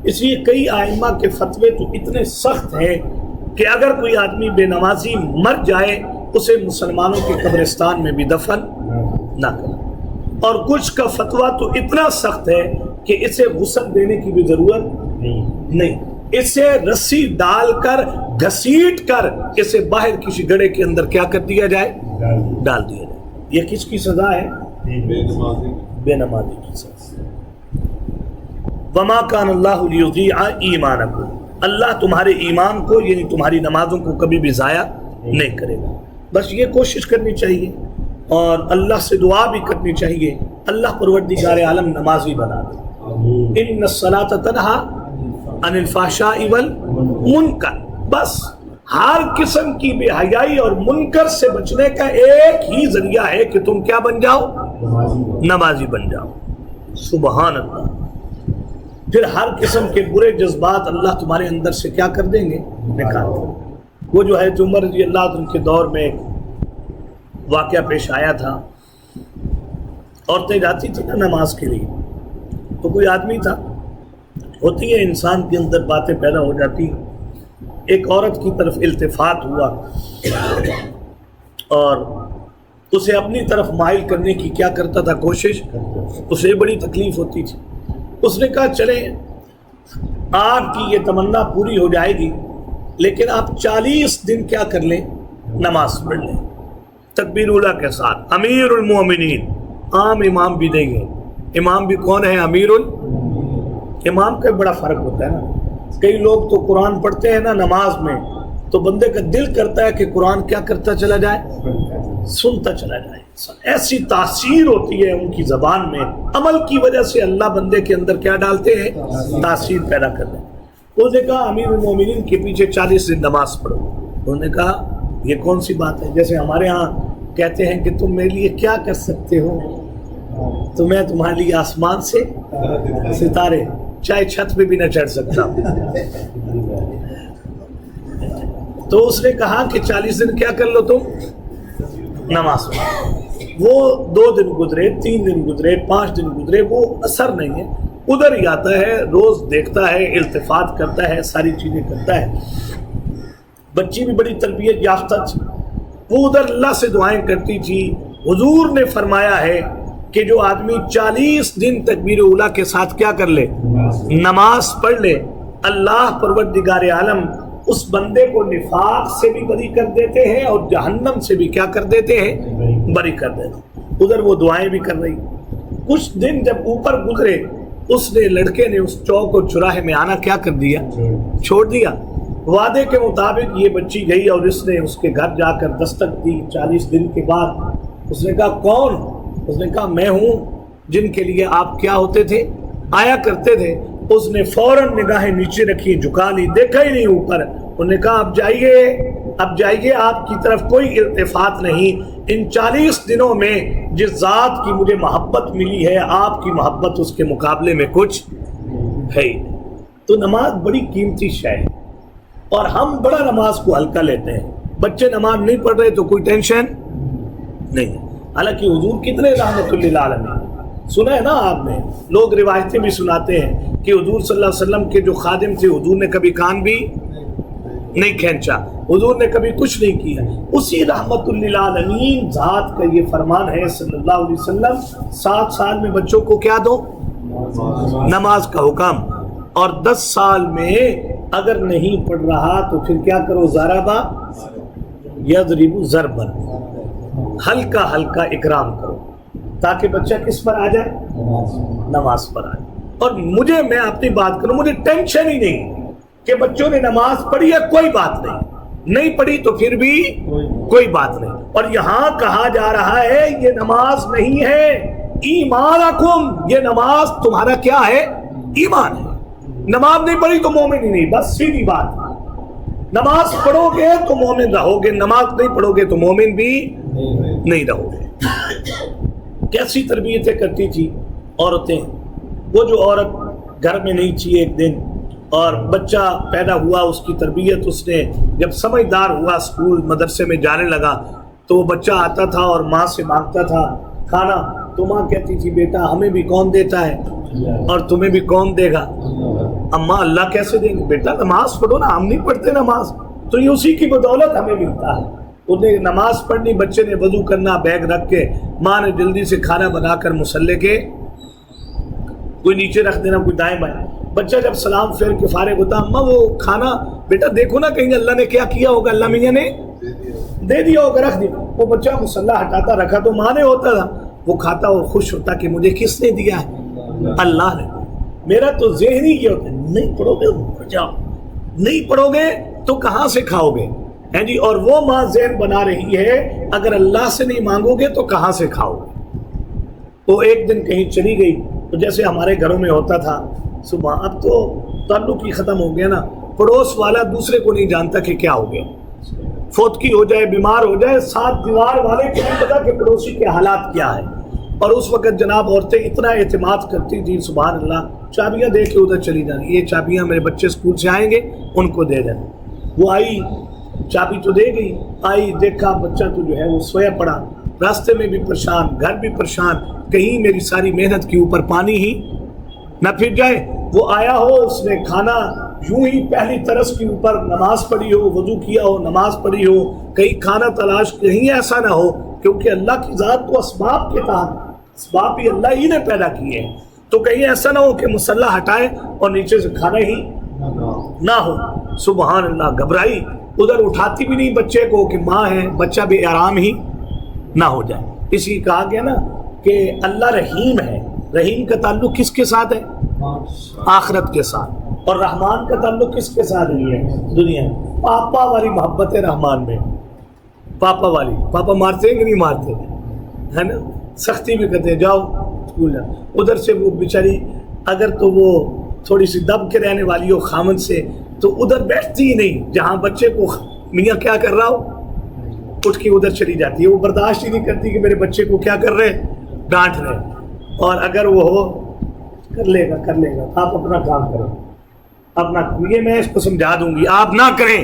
اس لیے کئی ائمہ کے فتوے تو اتنے سخت ہیں کہ اگر کوئی آدمی بے نمازی مر جائے اسے مسلمانوں کے قبرستان میں بھی دفن نہ کریں۔ اور کچھ کا فتویٰ تو اتنا سخت ہے کہ اسے غسل دینے کی بھی ضرورت نہیں، اسے رسی ڈال کر گھسیٹ کر اسے باہر کسی گڑھے کے اندر کیا کر دیا جائے، ڈال دیا جائے۔ یہ کس کی سزا ہے؟ بے نمازی کی سزا۔ وما کان اللہ لیضیع ایمانکم، اللہ تمہارے ایمان کو یعنی تمہاری نمازوں کو کبھی بھی ضائع نہیں کرے گا۔ بس یہ کوشش کرنی چاہیے اور اللہ سے دعا بھی کرنی چاہیے، اللہ پروردگار عالم نمازی بنا دے۔ ان الصلاۃ تنہا عن الفحشاء والمنکر، بس ہر قسم کی بے حیائی اور منکر سے بچنے کا ایک ہی ذریعہ ہے کہ تم کیا بن جاؤ، نمازی بن جاؤ۔ سبحان اللہ۔ پھر ہر قسم کے برے جذبات اللہ تمہارے اندر سے کیا کر دیں گے، نکال دیں گے۔ وہ جو ہے عمر رضی اللہ عنہ کے دور میں ایک واقعہ پیش آیا تھا، عورتیں جاتی تھیں نا نماز کے لیے، تو کوئی آدمی تھا، ہوتی ہے انسان کے اندر باتیں پیدا ہو جاتی ہیں، ایک عورت کی طرف التفات ہوا اور اسے اپنی طرف مائل کرنے کی کیا کرتا تھا، کوشش، اسے بڑی تکلیف ہوتی تھی۔ اس نے کہا چلیں آپ کی یہ تمنا پوری ہو جائے گی، لیکن آپ 40 دن کیا کر لیں، نماز پڑھ لیں تکبیر اولیٰ کے ساتھ۔ امیر المومنین، عام امام بھی نہیں ہے، امام بھی کون ہے، امیر امام کا بڑا فرق ہوتا ہے نا۔ کئی لوگ تو قرآن پڑھتے ہیں نا نماز میں تو بندے کا دل کرتا ہے کہ قرآن کیا کرتا چلا جائے، سنتا چلا جائے، ایسی تاثیر ہوتی ہے ان کی زبان میں، عمل کی وجہ سے اللہ بندے کے اندر کیا ڈالتے ہیں، تاثیر پیدا کرتے ہیں۔ انہوں نے کہا امیر المومنین کے پیچھے 40 دن نماز پڑھو۔ انہوں نے کہا یہ کون سی بات ہے، جیسے ہمارے ہاں کہتے ہیں کہ تم میرے لیے کیا کر سکتے ہو، تو میں تمہارے لیے آسمان سے ستارے، چاہے چھت پہ بھی نہ چڑھ سکتا ہوں۔ تو اس نے کہا کہ 40 دن کیا کر لو تم، نماز پڑھو۔ وہ 2 دن گزرے، 3 دن گزرے، 5 دن گزرے، وہ اثر نہیں ہے، ادھر ہی آتا ہے، روز دیکھتا ہے، التفات کرتا ہے، ساری چیزیں کرتا ہے۔ بچی بھی بڑی تربیت یافتہ تھی، وہ ادھر اللہ سے دعائیں کرتی تھی۔ حضور نے فرمایا ہے کہ جو آدمی 40 دن تکبیر اولیٰ کے ساتھ کیا کر لے، نماز پڑھ لے، اللہ پروردگار عالم اس بندے کو نفاق سے بھی بری کر دیتے ہیں اور جہنم سے بھی کیا کر دیتے ہیں، بری کر دیتے ہیں۔ ادھر وہ دعائیں بھی کر رہی۔ کچھ دن جب اوپر گزرے، اس نے لڑکے نے اس چوک اور چوراہے میں آنا کیا کر دیا، چھوڑ دیا۔ وعدے کے مطابق یہ بچی گئی اور اس نے اس کے گھر جا کر دستک دی 40 دن کے بعد۔ اس نے کہا کون؟ اس نے کہا میں ہوں جن کے لیے آپ کیا ہوتے تھے، آیا کرتے تھے۔ اس نے فوراً نگاہیں نیچے رکھی، جھکا لی، دیکھا ہی نہیں اوپر۔ انہوں نے کہا اب جائیے، آپ کی طرف کوئی التفات نہیں۔ ان 40 دنوں میں جس ذات کی مجھے محبت ملی ہے، آپ کی محبت اس کے مقابلے میں کچھ ہے ہی نہیں۔ تو نماز بڑی قیمتی شے ہے اور ہم بڑا نماز کو ہلکا لیتے ہیں۔ بچے نماز نہیں پڑھ رہے تو کوئی ٹینشن نہیں ہے، حالانکہ حضور کتنے رحمت للعالمین، سنا ہے نا آپ نے، لوگ روایتیں بھی سناتے ہیں کہ حضور صلی اللہ علیہ وسلم کے جو خادم تھے، حضور نے کبھی کان بھی نہیں کھینچا، حضور نے کبھی کچھ نہیں کیا۔ اسی رحمت للعالمین ذات کا یہ فرمان ہے صلی اللہ علیہ وسلم، 7 سال میں بچوں کو کیا دو، نماز کا حکم، اور 10 سال میں اگر نہیں پڑھ رہا تو پھر کیا کرو، ضربا یضرب ضربا، ہلکا ہلکا اکرام کرو تاکہ بچہ کس پر آ جائے، نماز پر آ جائے۔ اور میں اپنی بات کروں، مجھے ٹینشن ہی نہیں کہ بچوں نے نماز پڑھی ہے، کوئی بات نہیں پڑھی تو پھر بھی کوئی بات نہیں۔ اور یہاں کہا جا رہا ہے یہ نماز نہیں ہے، ایمانکم، یہ نماز تمہارا کیا ہے، ایمان ہے۔ نماز نہیں پڑھی تو مومن ہی نہیں، بس سیدھی بات۔ نماز پڑھو گے تو مومن رہو گے، نماز نہیں پڑھو گے تو مومن بھی نہیں رہو گے۔ کیسی تربیتیں کرتی تھی عورتیں۔ وہ جو عورت گھر میں نہیں تھی ایک دن اور بچہ پیدا ہوا، اس کی تربیت اس نے جب سمجھدار ہوا، اسکول مدرسے میں جانے لگا تو وہ بچہ آتا تھا اور ماں سے مانگتا تھا کھانا، تو ماں کہتی تھی بیٹا ہمیں بھی کون دیتا ہے اور تمہیں بھی کون دے گا، اماں اللہ کیسے دیں گے، بیٹا نماز پڑھو نا، ہم نہیں پڑھتے نماز، تو یہ اسی کی بدولت ہمیں ملتا ہے۔ انہیں نماز پڑھنی، بچے نے وضو کرنا، بیگ رکھ کے ماں نے جلدی سے کھانا بنا کر مصلے کے کوئی نیچے رکھ دینا، کوئی دائیں بائیں. بچہ جب سلام پھیر کے فارغ ہوتا، اماں وہ کھانا بیٹا دیکھو نا کہیں اللہ نے کیا کیا ہوگا، اللہ میاں نے دے دیا ہوگا، رکھ دیا. وہ بچہ مصلا ہٹاتا، رکھا تو ماں نے ہوتا تھا، وہ کھاتا اور خوش ہوتا کہ مجھے کس نے دیا ہے، اللہ نے. میرا تو ذہن ہی یہ ہوتا ہے نہیں پڑھو گے مر جاؤ، نہیں پڑھو گے تو کہاں سے کھاؤ گے ہیں جی. اور وہ ماں ذہن بنا رہی ہے اگر اللہ سے نہیں مانگو گے تو کہاں سے کھاؤ گے. وہ ایک دن کہیں چلی گئی تو جیسے ہمارے گھروں میں ہوتا تھا صبح، اب تو تعلق ہی ختم ہو گیا نا، پڑوس والا دوسرے کو نہیں جانتا کہ کیا ہو گیا، فوتکی ہو جائے، بیمار ہو جائے، ساتھ دیوار والے کو نہیں پتا کہ پڑوسی کے حالات کیا ہے. اور اس وقت جناب عورتیں اتنا اعتماد کرتی تھی، سبحان اللہ، چابیاں دے کے ادھر چلی جانی، یہ چابیاں میرے بچے اسکول سے آئیں گے ان کو دے دینا. وہ آئی، چابی تو دے گئی، آئی دیکھا بچہ تو جو ہے وہ سویا پڑا، راستے میں بھی پریشان، گھر بھی پریشان، کہیں میری ساری محنت کے اوپر پانی ہی نہ پھر جائے. وہ آیا ہو، اس نے کھانا یوں ہی پہلی طرز کے اوپر نماز پڑھی ہو، وضو کیا ہو، نماز پڑھی ہو، کہیں کھانا تلاش، کہیں ایسا نہ ہو، کیونکہ اللہ کی ذات تو اسباب کے تحت، اسباب بھی اللہ ہی نے پیدا کیے ہیں، تو کہیں ایسا نہ ہو کہ مصلی ہٹائے اور نیچے سے کھانا ہی نہ ہو. سبحان اللہ، گھبرائی، ادھر اٹھاتی بھی نہیں بچے کو کہ ماں ہے، بچہ بھی آرام ہی نہ ہو جائے. اس لیے کہا گیا نا کہ اللہ رحیم ہے. رحیم کا تعلق کس کے ساتھ ہے؟ آخرت کے ساتھ. اور رحمان کا تعلق کس کے ساتھ ہے؟ دنیا. پاپا والی محبت ہے رحمان میں، پاپا والی. پاپا مارتے ہیں کہ نہیں مارتے؟ ہے نا، سختی بھی کرتے ہیں، جاؤ اسکول جاؤ. ادھر سے وہ بیچاری اگر تو وہ تھوڑی سی دب کے رہنے والی ہو خامن سے، تو ادھر بیٹھتی ہی نہیں، جہاں بچے کو میاں کیا کر رہا ہو اٹھ کے ادھر چلی جاتی ہے. وہ برداشت ہی نہیں کرتی کہ میرے بچے کو کیا کر رہے، ڈانٹ رہے. اور اگر وہ ہو کر لے گا، آپ اپنا کام کرو، اپنا، یہ میں اس کو سمجھا دوں گی، آپ نہ کریں،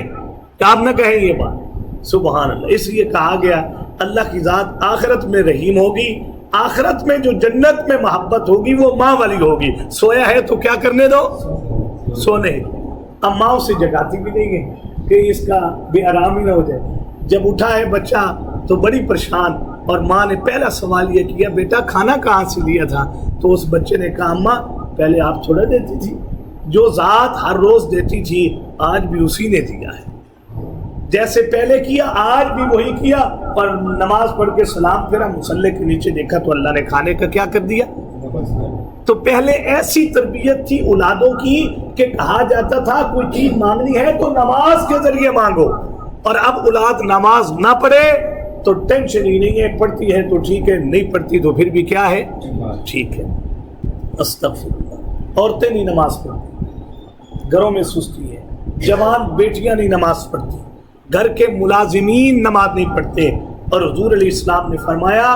آپ نہ کہیں یہ بات. سبحان اللہ. اس لیے کہا گیا اللہ کی ذات آخرت میں رحیم ہوگی. آخرت میں جو جنت میں محبت ہوگی وہ ماں والی ہوگی. سویا ہے تو کیا کرنے دو، سونے. اب ماں اسے جگاتی بھی نہیں ہے کہ اس کا بے آرام ہی نہ ہو جائے. جب اٹھا ہے بچہ تو بڑی پریشان، اور ماں نے پہلا سوال یہ کیا، بیٹا کھانا کہاں سے لیا تھا؟ تو اس بچے نے کہا اماں پہلے آپ تھوڑا دیتی تھی، جو ذات ہر روز دیتی تھی آج بھی اسی نے دیا ہے. جیسے پہلے کیا آج بھی وہی کیا. اور نماز پڑھ کے سلام پھیرا، مصلے کے نیچے دیکھا تو اللہ نے کھانے کا کیا کر دیا. تو پہلے ایسی تربیت تھی اولادوں کی کہ کہا جاتا تھا کوئی چیز مانگنی ہے تو نماز کے ذریعے مانگو. اور اب اولاد نماز نہ پڑھے تو ٹینشن ہی نہیں ہے، پڑھتی ہے تو ٹھیک ہے، نہیں پڑھتی تو پھر بھی کیا ہے، ٹھیک ہے. استغفر اللہ. عورتیں نہیں نماز پڑھتی، گھروں میں سستی ہے. جوان بیٹیاں نہیں نماز پڑھتی، گھر کے ملازمین نماز نہیں پڑھتے. اور حضور علیہ السلام نے فرمایا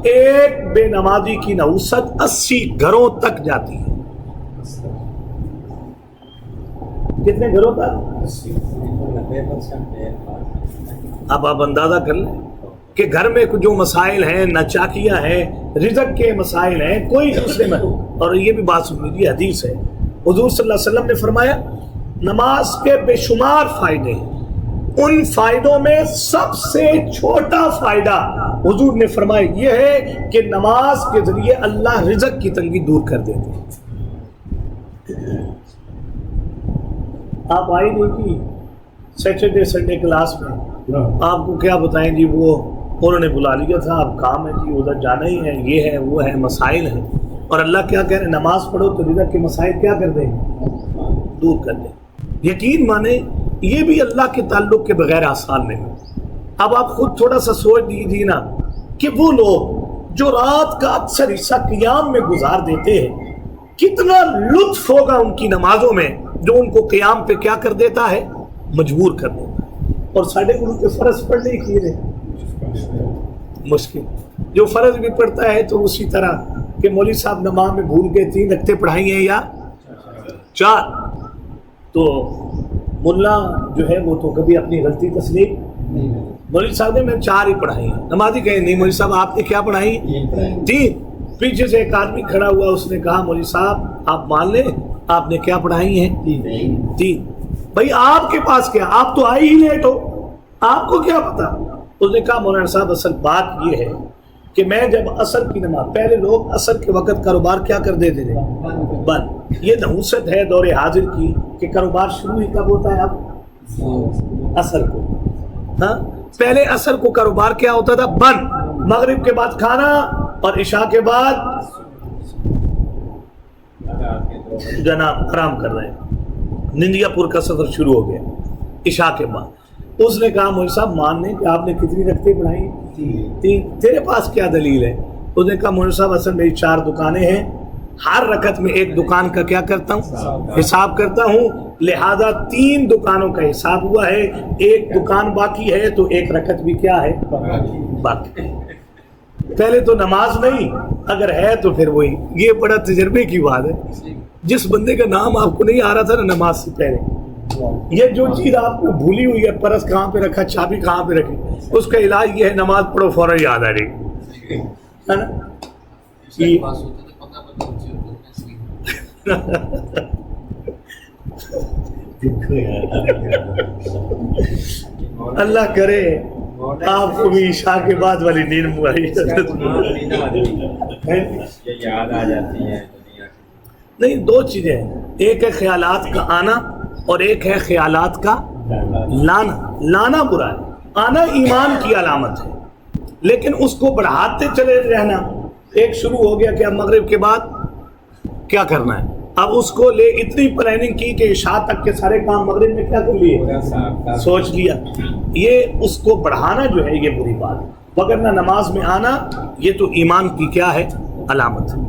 ایک بے نمازی کی نحوست 80 گھروں تک جاتی ہے. کتنے گھروں تک؟ اب آپ اندازہ کر لیں کہ گھر میں جو مسائل ہیں، ناچاکیاں ہیں، رزق کے مسائل ہیں، کوئی دوسرے میں. اور یہ بھی بات سن لیجیے، حدیث ہے، حضور صلی اللہ علیہ وسلم نے فرمایا نماز کے بے شمار فائدے ہیں، ان فائدوں میں سب سے چھوٹا فائدہ حضور نے فرمایا یہ ہے کہ نماز کے ذریعے اللہ رزق کی تنگی دور کر دیتے ہیں. آپ آئی نہیں کی سیٹرڈے سنڈے کلاس میں، آپ کو کیا بتائیں جی، وہ انہوں نے بلا لیا تھا، اب کام ہے جی، ادھر جانا ہی ہے، یہ ہے وہ ہے، مسائل ہیں. اور اللہ کیا کہہ رہے ہیں، نماز پڑھو تو رزق کے مسائل کیا کر دیں، دور کر دیں. یقین مانے یہ بھی اللہ کے تعلق کے بغیر آسان نہیں. اب آپ خود تھوڑا سا سوچ دیجیے نا کہ وہ لوگ جو رات کا اکثر حصہ قیام میں گزار دیتے ہیں، کتنا لطف ہوگا ان کی نمازوں میں جو ان کو قیام پہ کیا کر دیتا ہے، مجبور کر دیتا ہے. اور ساڑھے گرو کے فرض پڑھنے کی مشکل، جو فرض بھی پڑھتا ہے تو اسی طرح کہ مولوی صاحب نماز میں بھول گئے 3 رکعتیں پڑھائی ہیں یا 4، تو ملا جو ہے وہ تو کبھی اپنی غلطی تسلیم نہیں. مولوی صاحب نے میں 4 ہی پڑھائی ہیں. نمازی کہے نہیں مولوی صاحب آپ نے کیا پڑھائی، 3. پیچھے سے ایک آدمی کھڑا ہوا، اس نے کہا مولوی صاحب آپ مان لیں آپ نے کیا پڑھائی ہیں، 3. بھائی آپ کے پاس کیا، آپ تو آئی ہی لیٹ ہو، آپ کو کیا پتا. اس نے کہا مولانا صاحب اصل بات یہ ہے کہ میں جب عصر کی نماز، پہلے لوگ عصر کے وقت کاروبار کیا کر دیتے تھے؟ بند۔ یہ نحوست ہے دور حاضر کی کہ کاروبار شروع ہی کب ہوتا ہے؟ اب عصر کو۔ ہاں پہلے عصر کو کاروبار کیا ہوتا تھا؟ بند۔ مغرب کے بعد کھانا اور عشاء کے بعد جناب آرام کر رہے ہیں، نندیا پور کا سفر شروع ہو گیا عشاء کے بعد۔ اس نے کہا مولوی صاحب مان لیں کہ آپ نے کتنی رکعتیں پڑھائی؟ 3۔ تیرے پاس کیا دلیل ہے؟ اس نے کہا مولوی صاحب اصل میری 4 دکانیں ہیں، ہر رکعت میں ایک دکان کا کیا کرتا ہوں؟ حساب کرتا ہوں، لہذا 3 دکانوں کا حساب ہوا ہے، ایک دکان باقی ہے تو ایک رکعت بھی کیا ہے؟ باقی۔ پہلے تو نماز نہیں، اگر ہے تو پھر وہی۔ یہ بڑا تجربے کی بات ہے، جس بندے کا نام آپ کو نہیں آ رہا تھا نا نماز سے پہلے، یہ جو چیز آپ کو بھولی ہوئی ہے، پرس کہاں پہ رکھا، چابی کہاں پہ رکھی، اس کا علاج یہ ہے نماز پڑھو فوراً یاد آ رہی ہے نا۔ اللہ کرے آپ کو بھی عشاء کے بعد والی نیند یاد آ جاتی ہے۔ نہیں، 2 چیزیں ہیں، ایک ہے خیالات کا آنا اور ایک ہے خیالات کا لانا۔ لانا برا ہے، آنا ایمان کی علامت ہے، لیکن اس کو بڑھاتے چلے رہنا۔ ایک شروع ہو گیا کہ اب مغرب کے بعد کیا کرنا ہے، اب اس کو لے اتنی پلاننگ کی کہ عشاء تک کے سارے کام مغرب میں کیا کر لیے، سوچ لیا۔ یہ اس کو بڑھانا جو ہے یہ بری بات ہے، وگرنہ نماز میں آنا یہ تو ایمان کی کیا ہے؟ علامت ہے۔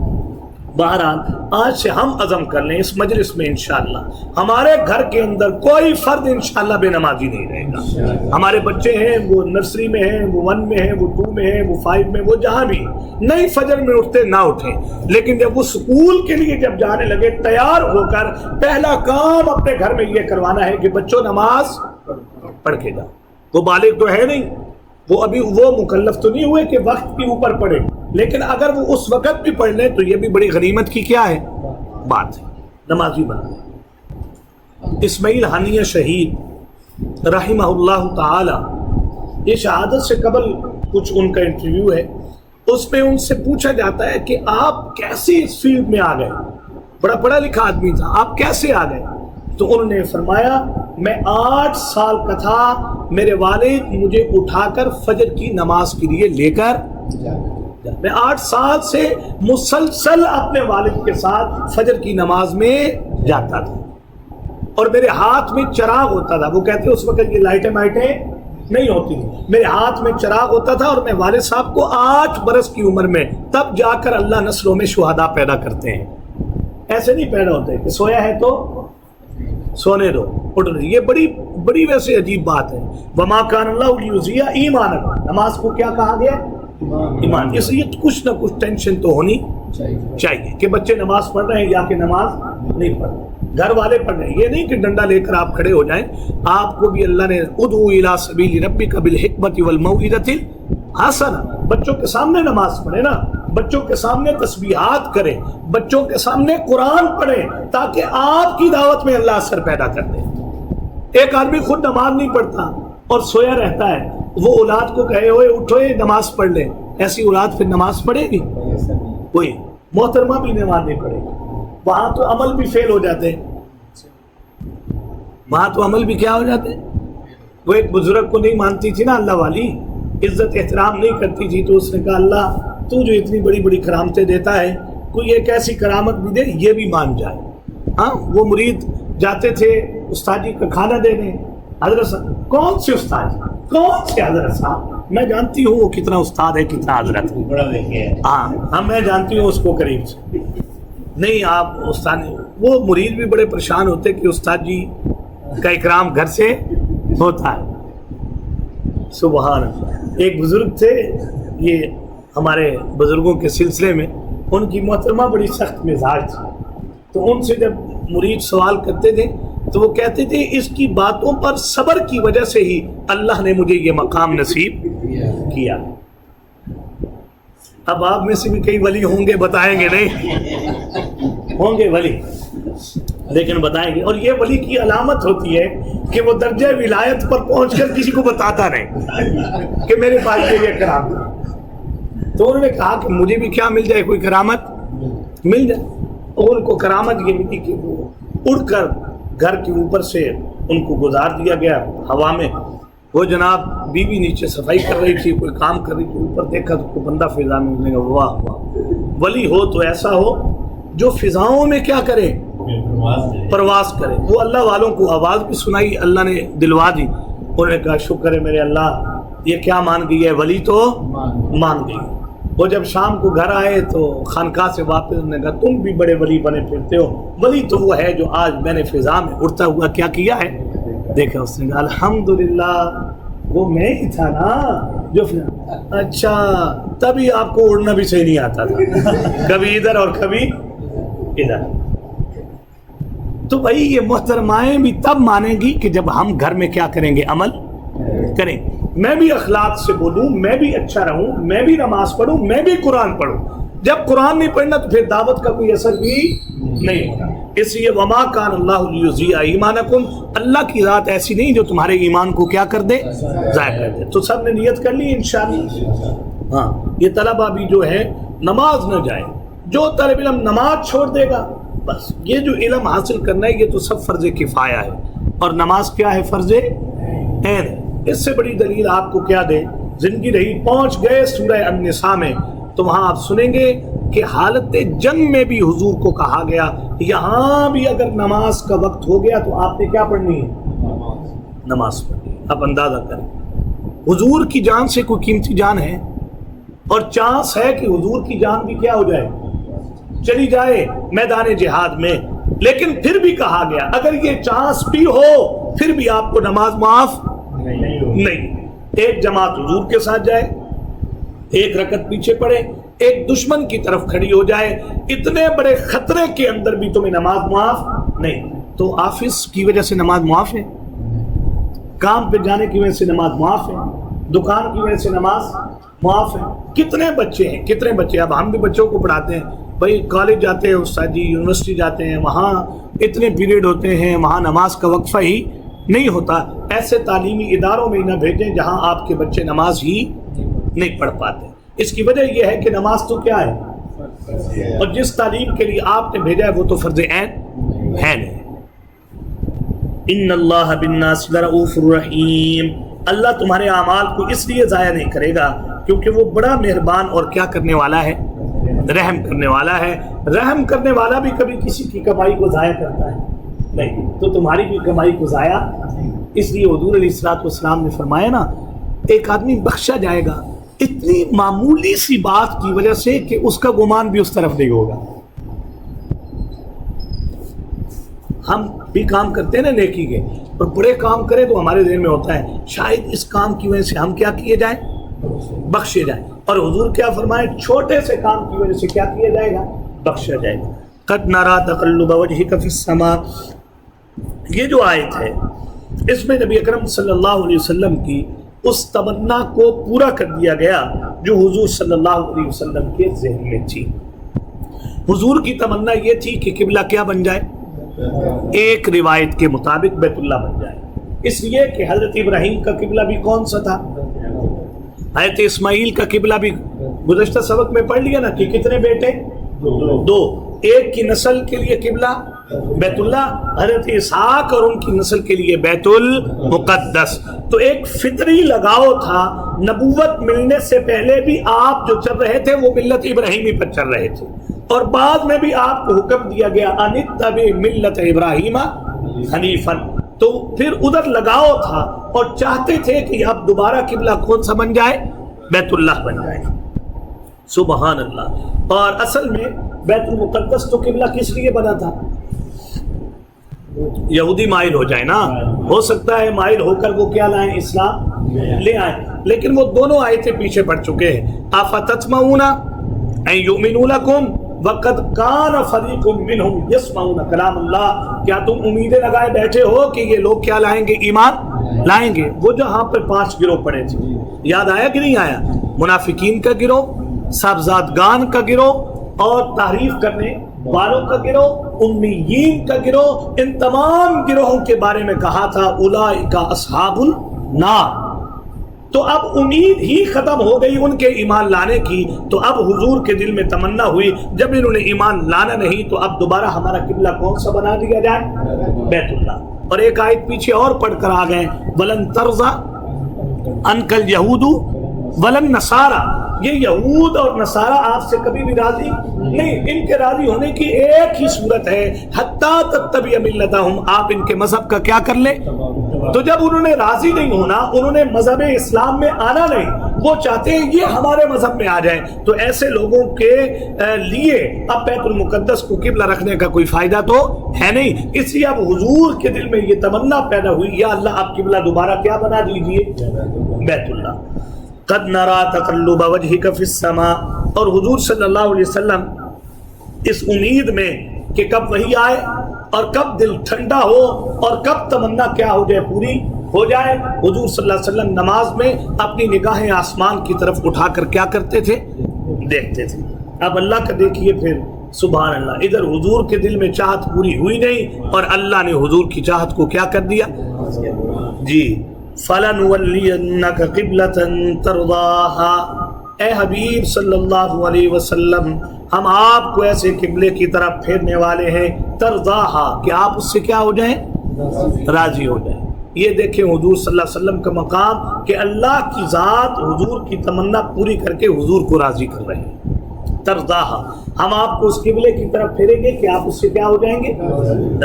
بہرحال آج سے ہم عزم کر لیں اس مجلس میں انشاءاللہ ہمارے گھر کے اندر کوئی فرد انشاءاللہ بے نمازی نہیں رہے گا۔ ہمارے بچے ہیں وہ نرسری میں ہیں، وہ 1 میں ہیں، وہ 2 میں ہیں، وہ 5 میں، وہ جہاں بھی نہیں فجر میں اٹھتے نہ اٹھیں، لیکن جب وہ سکول کے لیے جب جانے لگے تیار ہو کر پہلا کام اپنے گھر میں یہ کروانا ہے کہ بچوں نماز پڑھ کے جاؤ۔ وہ بالغ تو ہے نہیں، وہ ابھی وہ مکلف تو نہیں ہوئے کہ وقت کے اوپر پڑھے، لیکن اگر وہ اس وقت بھی پڑھ لیں تو یہ بھی بڑی غنیمت کی کیا ہے بات ہے، نمازی بنا۔ اسماعیل حنیہ شہید رحمہ اللہ تعالی، یہ شہادت سے قبل کچھ ان کا انٹرویو ہے، اس میں ان سے پوچھا جاتا ہے کہ آپ کیسے اس فیلڈ میں آ گئے، بڑا پڑھا لکھا آدمی تھا، آپ کیسے آ گئے؟ تو انہوں نے فرمایا میں 8 سال کا تھا، میرے والد مجھے اٹھا کر فجر کی نماز کے لیے لے کر، میں 8 سال سے مسلسل اپنے والد کے ساتھ فجر کی نماز میں جاتا تھا، اور میرے ہاتھ میں چراغ ہوتا تھا۔ وہ کہتے ہیں اس وقت یہ لائٹیں نہیں ہوتی، میرے ہاتھ میں چراغ ہوتا تھا، اور میں والد صاحب کو 8 برس کی عمر میں تب جا کر اللہ نسلوں میں شہداء پیدا کرتے ہیں، ایسے نہیں پیدا ہوتے کہ سویا ہے تو سونے دو اٹھ رہے۔ یہ بڑی ویسے عجیب بات ہے۔ وما کان اللہ لیضیع ایمانکم، نماز کو کیا کہا گیا؟ ایمان۔ اس لیے کچھ نہ کچھ ٹینشن تو ہونی چاہیے کہ بچے نماز پڑھ رہے ہیں یا کہ نماز نہیں پڑھ رہے، گھر والے پڑھ رہے ہیں۔ یہ نہیں کہ ڈنڈا لے کر آپ کھڑے ہو جائیں، آپ کو بھی اللہ نے ادعو الی سبیل ربک بالحکمۃ والموعظۃ الحسنہ، بچوں کے سامنے نماز پڑھیں نا، بچوں کے سامنے تسبیحات کریں، بچوں کے سامنے قرآن پڑھیں، تاکہ آپ کی دعوت میں اللہ اثر پیدا کر دے۔ ایک آدمی خود نماز نہیں پڑھتا اور سویا رہتا ہے، وہ اولاد کو کہے ہوئے اٹھو نماز پڑھ لیں، ایسی اولاد پھر نماز پڑھے گی؟ کوئی محترمہ بھی نماز نہیں پڑھے گی، وہاں تو عمل بھی فیل ہو جاتے ہیں، وہاں تو عمل بھی کیا ہو جاتے ہیں۔ وہ ایک بزرگ کو نہیں مانتی تھی نا اللہ والی، عزت احترام نہیں کرتی تھی، تو اس نے کہا اللہ تو جو اتنی بڑی بڑی کرامتیں دیتا ہے کوئی ایک ایسی کرامت بھی دے یہ بھی مان جائے۔ ہاں وہ مرید جاتے تھے استاد جی کا کھانا دینے، حضرت صاحب کون سے استاد جی، کون سے حضرت صاحب، میں جانتی ہوں وہ کتنا استاد ہے کتنا حضرت ہے، ہاں میں جانتی ہوں اس کو قریب سے، نہیں آپ استاد نہیں۔ وہ مرید بھی بڑے پریشان ہوتے کہ استاد جی کا اکرام گھر سے ہوتا ہے۔ سبحان اللہ۔ ایک بزرگ تھے، یہ ہمارے بزرگوں کے سلسلے میں، ان کی محترمہ بڑی سخت مزاج تھی، تو ان سے جب مرید سوال کرتے تھے تو وہ کہتے تھے اس کی باتوں پر صبر کی وجہ سے ہی اللہ نے مجھے یہ مقام نصیب کیا۔ اب آپ میں سے بھی کئی ولی ہوں گے، بتائیں گے نہیں؟ ہوں گے ولی، لیکن بتائیں گے. اور یہ ولی کی علامت ہوتی ہے کہ وہ درجہ ولایت پر پہنچ کر کسی کو بتاتا نہیں کہ میرے پاس یہ کرامت. تو انہوں نے کہا کہ مجھے بھی کیا مل جائے, کوئی کرامت مل جائے. اور ان کو کرامت یہ ملی کہ وہ اڑ کر گھر کے اوپر سے ان کو گزار دیا گیا ہوا میں. وہ جناب بیوی نیچے صفائی کر رہی تھی, کوئی کام کر رہی تھی, اوپر دیکھا تو کوئی بندہ فضا میں اڑنے کا. واہ واہ, ولی ہو تو ایسا ہو جو فضاؤں میں کیا کرے, پرواز کرے. وہ اللہ والوں کو آواز بھی سنائی, اللہ نے دلوا دی. انہوں نے کہا شکر ہے میرے اللہ, یہ کیا مان گئی ہے, ولی تو مان گئی. وہ جب شام کو گھر آئے تو خانقاہ سے واپس انہوں نے کہا تم بھی بڑے ولی بنے پھرتے ہو, ولی تو وہ ہے جو آج میں نے فضا میں اڑتا ہوا کیا کیا ہے. دیکھا اس نے کہا الحمدللہ وہ میں ہی تھا نا جو اچھا تبھی آپ کو اڑنا بھی صحیح نہیں آتا تھا, کبھی ادھر اور کبھی ادھر. تو بھائی یہ محترمائیں بھی تب مانیں گی کہ جب ہم گھر میں کیا کریں گے, عمل کریں. میں بھی اخلاق سے بولوں, میں بھی اچھا رہوں, میں بھی نماز پڑھوں, میں بھی قرآن پڑھوں. جب قرآن نہیں پڑھنا تو پھر دعوت کا کوئی اثر بھی نہیں ہوگا. اس لیے وما کان اللہ لیضیع ایمانکم, اللہ کی ذات ایسی نہیں جو تمہارے ایمان کو کیا کر دے, ضائع کر دے. تو سب نے نیت کر لی انشاءاللہ. ہاں یہ طلبہ بھی جو ہے نماز نہ جائے, جو طالب علم نماز چھوڑ دے گا بس یہ جو علم حاصل کرنا ہے یہ تو سب فرض کفایہ ہے, اور نماز کیا ہے, فرض عین ہے. اس سے بڑی دلیل آپ کو کیا دے, زندگی رہی. پہنچ گئے سورہ النساء میں تو وہاں آپ سنیں گے کہ حالت جنگ میں بھی حضور کو کہا گیا یہاں بھی اگر نماز کا وقت ہو گیا تو آپ نے کیا پڑھنی ہے, نماز پڑھنی ہے. آپ اندازہ کریں حضور کی جان سے کوئی قیمتی جان ہے, اور چانس ہے کہ حضور کی جان بھی کیا ہو جائے, چلی جائے میدان جہاد میں. لیکن پھر بھی کہا گیا اگر یہ چانس بھی ہو پھر بھی آپ کو نماز معاف نہیں. ایک جماعت حضور کے ساتھ جائے, ایک رکعت پیچھے پڑے, ایک دشمن کی طرف کھڑی ہو جائے, اتنے بڑے خطرے کے اندر بھی تمہیں نماز معاف نہیں. تو آفس کی وجہ سے نماز معاف ہے, کام پہ جانے کی وجہ سے نماز معاف ہے, دکان کی وجہ سے نماز معاف ہے. کتنے بچے ہیں, کتنے بچے, اب ہم بھی بچوں کو پڑھاتے ہیں بھائی, کالج جاتے ہیں استاد جی, یونیورسٹی جاتے ہیں, وہاں اتنے پیریڈ ہوتے ہیں, وہاں نماز کا وقفہ ہی نہیں ہوتا. ایسے تعلیمی اداروں میں نہ بھیجیں جہاں آپ کے بچے نماز ہی نہیں پڑھ پاتے. اس کی وجہ یہ ہے کہ نماز تو کیا ہے, اور جس تعلیم کے لیے آپ نے بھیجا ہے وہ تو فرض عین ہے نہیں. ان اللہ بالناس لرؤوف الرحیم, اللہ تمہارے اعمال کو اس لیے ضائع نہیں کرے گا کیونکہ وہ بڑا مہربان اور کیا کرنے والا ہے, رحم کرنے والا ہے. رحم کرنے والا بھی کبھی کسی کی کمائی کو ضائع کرتا ہے نہیں, تو تمہاری بھی کمائی کو ضائع. اس لیے حضور علیہ الصلوۃ والسلام نے فرمایا نا, ایک آدمی بخشا جائے گا اتنی معمولی سی بات کی وجہ سے کہ اس کا گمان بھی اس طرف نہیں ہوگا. ہم بھی کام کرتے ہیں نا نیکی کے, اور بڑے کام کریں تو ہمارے ذہن میں ہوتا ہے شاید اس کام کی وجہ سے ہم کیا کیے جائیں, بخشے جائیں. اور حضور کیا فرمائے, چھوٹے سے کام کی وجہ سے کیا کیا جائے گا, بخشا جائے گا. قد نرا تقلب وجهك في السماء, یہ جو آیت ہے اس میں نبی اکرم صلی اللہ علیہ وسلم کی اس تمنا کو پورا کر دیا گیا جو حضور صلی اللہ علیہ وسلم کے ذہن میں تھی. حضور کی تمنا یہ تھی کہ قبلہ کیا بن جائے, ایک روایت کے مطابق بیت اللہ بن جائے. اس لیے کہ حضرت ابراہیم کا قبلہ بھی کون سا تھا, حضرت اسماعیل کا قبلہ بھی گزشتہ سبق میں پڑھ لیا نا کہ کتنے بیٹے, دو. ایک کی نسل کے لیے قبلہ بیت اللہ, حضرت اسحاق اور ان کی نسل کے لیے بیت المقدس. تو ایک فطری لگاؤ تھا, نبوت ملنے سے پہلے بھی آپ جو چل رہے تھے وہ ملت ابراہیمی پر چل رہے تھے, اور بعد میں بھی آپ کو حکم دیا گیا ان اتبع ملت ابراہیم حنیفا. تو پھر ادھر لگاؤ تھا اور چاہتے تھے کہ اب دوبارہ قبلہ کون سا بن جائے, بیت اللہ بن جائے. سبحان اللہ. اور اصل میں بیت المقدس تو قبلہ کس لیے بنا تھا, یہودی مائل ہو جائے نا, ہو سکتا ہے مائل ہو کر وہ کیا لائیں, اسلام لے آئیں, لیکن وہ دونوں آیتیں پیچھے پڑ چکے ہیں. افتطمعون ان یؤمنوا لکم وقد کان فریق منہم یسمعون کلام اللہ, کیا تم امیدیں لگائے بیٹھے ہو کہ یہ لوگ کیا لائیں گے, ایمان لائیں گے. وہ جہاں پر 5 گروہ پڑے تھے, یاد آیا کہ نہیں آیا, منافقین کا گروہ, صاحبزادگان کا گروہ, اور تعریف کرنے والوں کا گروہ، امیین کا گروہ، ان تمام گروہوں کے بارے میں کہا تھا اولئک اصحاب النار۔ تو اب امید ہی ختم ہو گئی ان کے ایمان لانے کی، تو اب حضور کے دل میں تمنا ہوئی جب انہوں نے ایمان لانا نہیں تو اب دوبارہ ہمارا قبلہ کون سا بنا دیا جائے؟ بیت اللہ۔ اور ایک آیت پیچھے اور پڑھ کر آ گئے، ولن ترضى عنك اليهود ولا النصارى، یہ یہود اور نصارہ آپ سے کبھی بھی راضی نہیں، ان کے راضی ہونے کی ایک ہی صورت ہے، حتی تتبع ملتہم، آپ ان کے مذہب کا کیا کر لیں۔ تو جب انہوں نے راضی نہیں ہونا، انہوں نے مذہب اسلام میں آنا نہیں، وہ چاہتے ہیں یہ ہمارے مذہب میں آ جائیں، تو ایسے لوگوں کے لیے اب بیت المقدس کو قبلہ رکھنے کا کوئی فائدہ تو ہے نہیں۔ اس لیے اب حضور کے دل میں یہ تمنا پیدا ہوئی، یا اللہ آپ قبلہ دوبارہ کیا بنا دیجئے؟ بیت اللہ۔ قد نرا تقلب وجهك في السماء، اور حضور صلی اللہ علیہ وسلم اس امید میں کہ کب وحی آئے اور کب دل ٹھنڈا ہو اور کب تمنا کیا ہو جائے، پوری ہو جائے، حضور صلی اللہ علیہ وسلم نماز میں اپنی نگاہیں آسمان کی طرف اٹھا کر کیا کرتے تھے؟ دیکھتے تھے۔ اب اللہ کا دیکھیے پھر، سبحان اللہ، ادھر حضور کے دل میں چاہت پوری ہوئی نہیں اور اللہ نے حضور کی چاہت کو کیا کر دیا؟ جی، فَلَنُوَلِّيَنَّكَ قِبْلَةً تَرْضَاهَا، اے حبیب صلی اللہ علیہ وسلم ہم آپ کو ایسے قبلے کی طرف پھیرنے والے ہیں، ترضاها، کہ آپ اس سے کیا ہو جائیں؟ راضی ہو جائیں۔ یہ دیکھیں حضور صلی اللہ علیہ وسلم کا مقام کہ اللہ کی ذات حضور کی تمنا پوری کر کے حضور کو راضی کر رہے ہیں۔ ترضاها، ہم آپ کو اس قبلے کی طرف پھیریں گے کہ آپ اس سے کیا ہو جائیں گے؟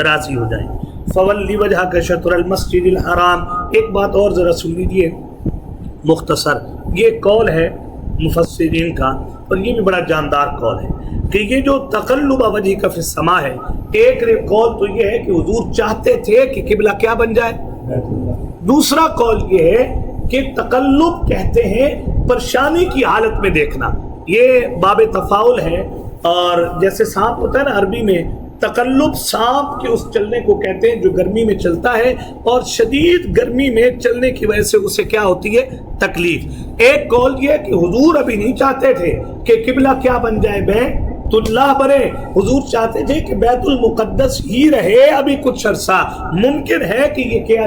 راضی ہو جائیں گے۔ فولی وجہ کا شطر المسجد الحرام، ایک بات اور ذرا سن لیجیے مختصر، یہ قول ہے مفسرین کا اور یہ بھی بڑا جاندار قول ہے کہ یہ جو تقلب وجہ کا فی السماء ہے، ایک قول تو یہ ہے کہ حضور چاہتے تھے کہ قبلہ کیا بن جائے، دوسرا قول یہ ہے کہ تقلب کہتے ہیں پریشانی کی حالت میں دیکھنا، یہ باب تفاعل ہے، اور جیسے سانپ ہوتا ہے نا عربی میں، تقلب سانپ کے اس چلنے کو کہتے ہیں جو گرمی میں چلتا ہے اور شدید گرمی میں چلنے کی وجہ سے اسے کیا ہوتی ہے؟ تکلیف۔ ایک قول یہ کہ حضور ابھی نہیں چاہتے تھے کہ قبلہ کیا بن جائے؟ بیت اللہ بنے، حضور چاہتے تھے کہ بیت المقدس ہی رہے ابھی کچھ عرصہ، ممکن ہے کہ یہ کیا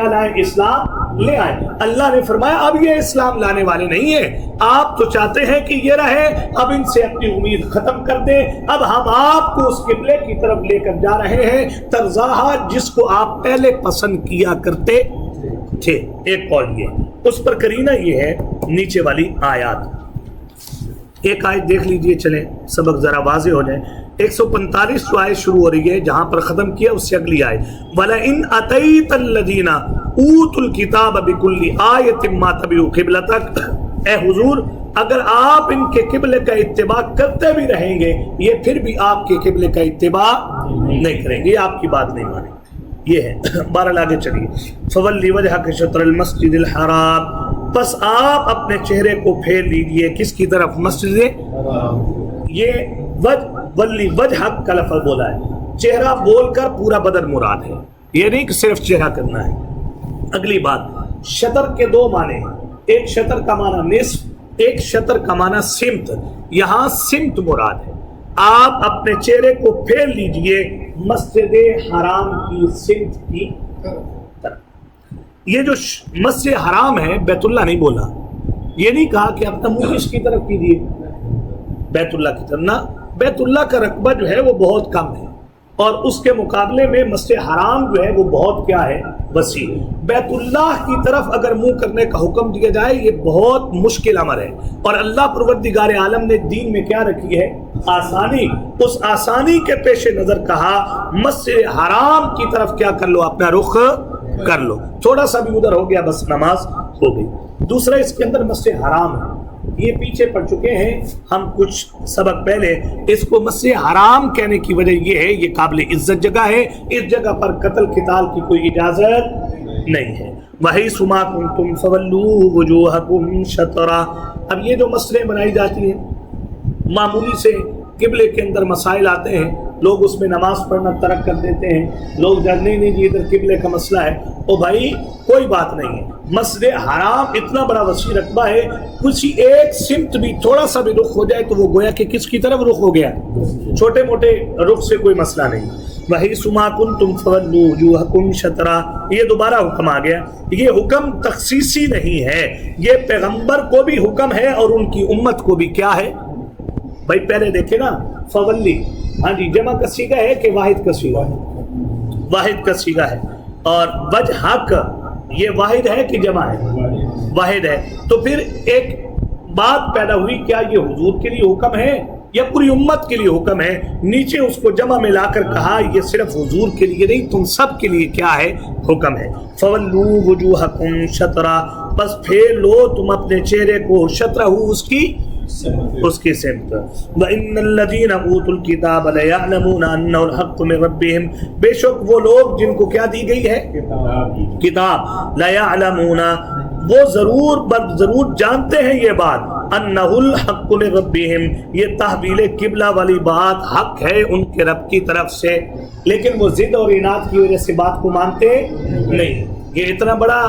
لائیں؟ اسلام لے آئے۔ اللہ نے فرمایا اب یہ اسلام لانے والے نہیں ہیں، آپ تو چاہتے ہیں کہ یہ رہے، اب ان سے اپنی امید ختم کر دیں، اب ہم آپ کو اس قبلے کی طرف لے کر جا رہے ہیں، ترضاہا، جس کو آپ پہلے پسند کیا کرتے تھے۔ ایک قول یہ، اس پر کرینہ یہ ہے نیچے والی آیات، ایک آیت دیکھ لیجئے، چلیں سبق ذرا واضح ہو جائے۔ 145 جو آیت شروع ہو رہی ہے، جہاں پر ختم کیا اس سے اگلی آیت، وَلَئِنْ أَتَيْتَ الَّذِينَ أُوتُوا الْكِتَابَ بِكُلِّ آيَةٍ مَا تَبِعُوا قِبْلَتَكَ، اے حضور اگر آپ ان کے قبلے کا اتباع کرتے بھی رہیں گے، یہ پھر بھی آپ کے قبلے کا اتباع نہیں کریں گے، آپ کی بات نہیں مانیں گے۔ یہ ہے، بہرحال آگے چلیے، فَوَلِّ وَجْهَكَ شَطْرَ الْمَسْجِدِ الْحَرَامِ، بس آپ اپنے چہرے کو پھیر لیجئے کس کی طرف؟ مسجد۔ یہ ولی وجہک کا لفظ بولا ہے، چہرہ بول کر پورا بدن مراد ہے، یہ نہیں کہ صرف چہرہ کرنا ہے۔ اگلی بات، شطر کے دو معنی ہیں، ایک شطر کا معنی نصف، ایک شطر کا معنی سمت، یہاں سمت مراد ہے۔ آپ اپنے چہرے کو پھیر لیجئے مسجد حرام کی سمت کی طرف۔ یہ جو مسجد حرام ہے، بیت اللہ نہیں بولا، یہ نہیں کہا کہ اپنا منہ اس کی طرف کیجیے بیت اللہ کی طرف، نہ، بیت اللہ کا رقبہ جو ہے وہ بہت کم ہے اور اس کے مقابلے میں مسجد حرام جو ہے وہ بہت کیا ہے؟ وسیع۔ بیت اللہ کی طرف اگر منہ کرنے کا حکم دیا جائے یہ بہت مشکل امر ہے، اور اللہ پروردگار عالم نے دین میں کیا رکھی ہے؟ آسانی۔ اس آسانی کے پیش نظر کہا مسجد حرام کی طرف کیا کر لو؟ اپنا رخ کر لو، تھوڑا سا بھی ادھر ہو گیا بس نماز ہو گئی۔ دوسرا اس کے اندر مسجد حرام ہے، یہ پیچھے پڑ چکے ہیں ہم کچھ سبق پہلے، اس کو مسجد حرام کہنے کی وجہ یہ ہے یہ قابل عزت جگہ ہے، اس جگہ پر قتل قتال کی کوئی اجازت نہیں ہے۔ وَحَيْثُ مَا كُنتُمْ فَوَلُّوا وُجُوهَكُمْ شَطْرَهُ، اب یہ جو مسجدیں بنائی جاتی ہیں معمولی سے قبلے کے اندر مسائل آتے ہیں، لوگ اس میں نماز پڑھنا ترک کر دیتے ہیں، لوگ جاننے نہیں جی ادھر قبلے کا مسئلہ ہے، او بھائی کوئی بات نہیں ہے، مسجد حرام اتنا بڑا وسیع رقبہ ہے، کسی ایک سمت بھی تھوڑا سا بھی رخ ہو جائے تو وہ گویا کہ کس کی طرف رخ ہو گیا، چھوٹے موٹے رخ سے کوئی مسئلہ نہیں۔ وَحَيْثُ مَا كُنْتُمْ فَوَلُّوا وُجُوهَكُمْ شَطْرَهُ، یہ دوبارہ حکم آ گیا، یہ حکم تخصیصی نہیں ہے، یہ پیغمبر کو بھی حکم ہے اور ان کی امت کو بھی کیا ہے؟ بھائی پہلے دیکھیں نا، فولی ہاں جی جمع کا صیغہ ہے کہ واحد کا صیغہ ہے؟ واحد کا صیغہ ہے، اور وجہک یہ واحد ہے کہ جمع ہے؟ واحد ہے، تو پھر ایک بات پیدا ہوئی، کیا یہ حضور کے لیے حکم ہے یا پوری امت کے لیے حکم ہے؟ نیچے اس کو جمع میں لا کر کہا یہ صرف حضور کے لیے نہیں، تم سب کے لیے کیا ہے؟ حکم ہے۔ فَوَلُّوا وُجُوهَكُمْ شَطْرَهُ، بس پھیر لو تم اپنے چہرے کو، شطرہ اس کی سمت۔ وَإِنَّ الَّذِينَ أُوتُوا الْكِتَابَ لَيَعْلَمُونَ أَنَّهُ الْحَقُّ مِنْ رَبِّهِمْ، بے شک وہ لوگ جن کو کیا دی گئی ہے؟ کتاب۔ لَيَعْلَمُونَ، وہ ضرور جانتے ہیں یہ بات، انہ الحق من ربہم، یہ تحویل قبلہ والی بات حق ہے ان کے رب کی طرف سے، لیکن وہ ضد اور اناد کی وجہ سے بات کو مانتے نہیں۔ یہ اتنا بڑا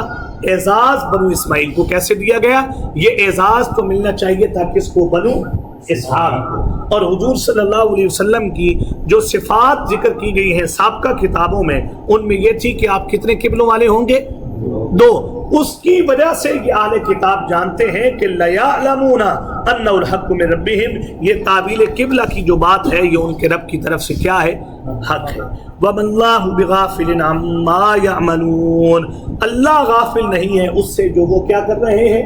اعزاز بنو اسماعیل کو کیسے دیا گیا؟ یہ اعزاز تو ملنا چاہیے تھا کس کو؟ بنو اسحاق کو۔ اور حضور صلی اللہ علیہ وسلم کی جو صفات ذکر کی گئی ہیں سابقہ کتابوں میں، ان میں یہ تھی کہ آپ کتنے قبلوں والے ہوں گے؟ 2۔ اس کی وجہ سے یہ اہل کتاب جانتے ہیں کہ لَيَعْلَمُونَ أَنَّهُ الْحَقُّ مِنْ رَبِّهِمْ، یہ تعبیل قبلہ کی جو بات ہے یہ ان کے رب کی طرف سے کیا ہے؟ حق ہے۔ وَمَا اللَّهُ بِغَافِلٍ عَمَّا يَعْمَلُونَ، اللہ غافل نہیں ہے اس سے جو وہ کیا کر رہے ہیں؟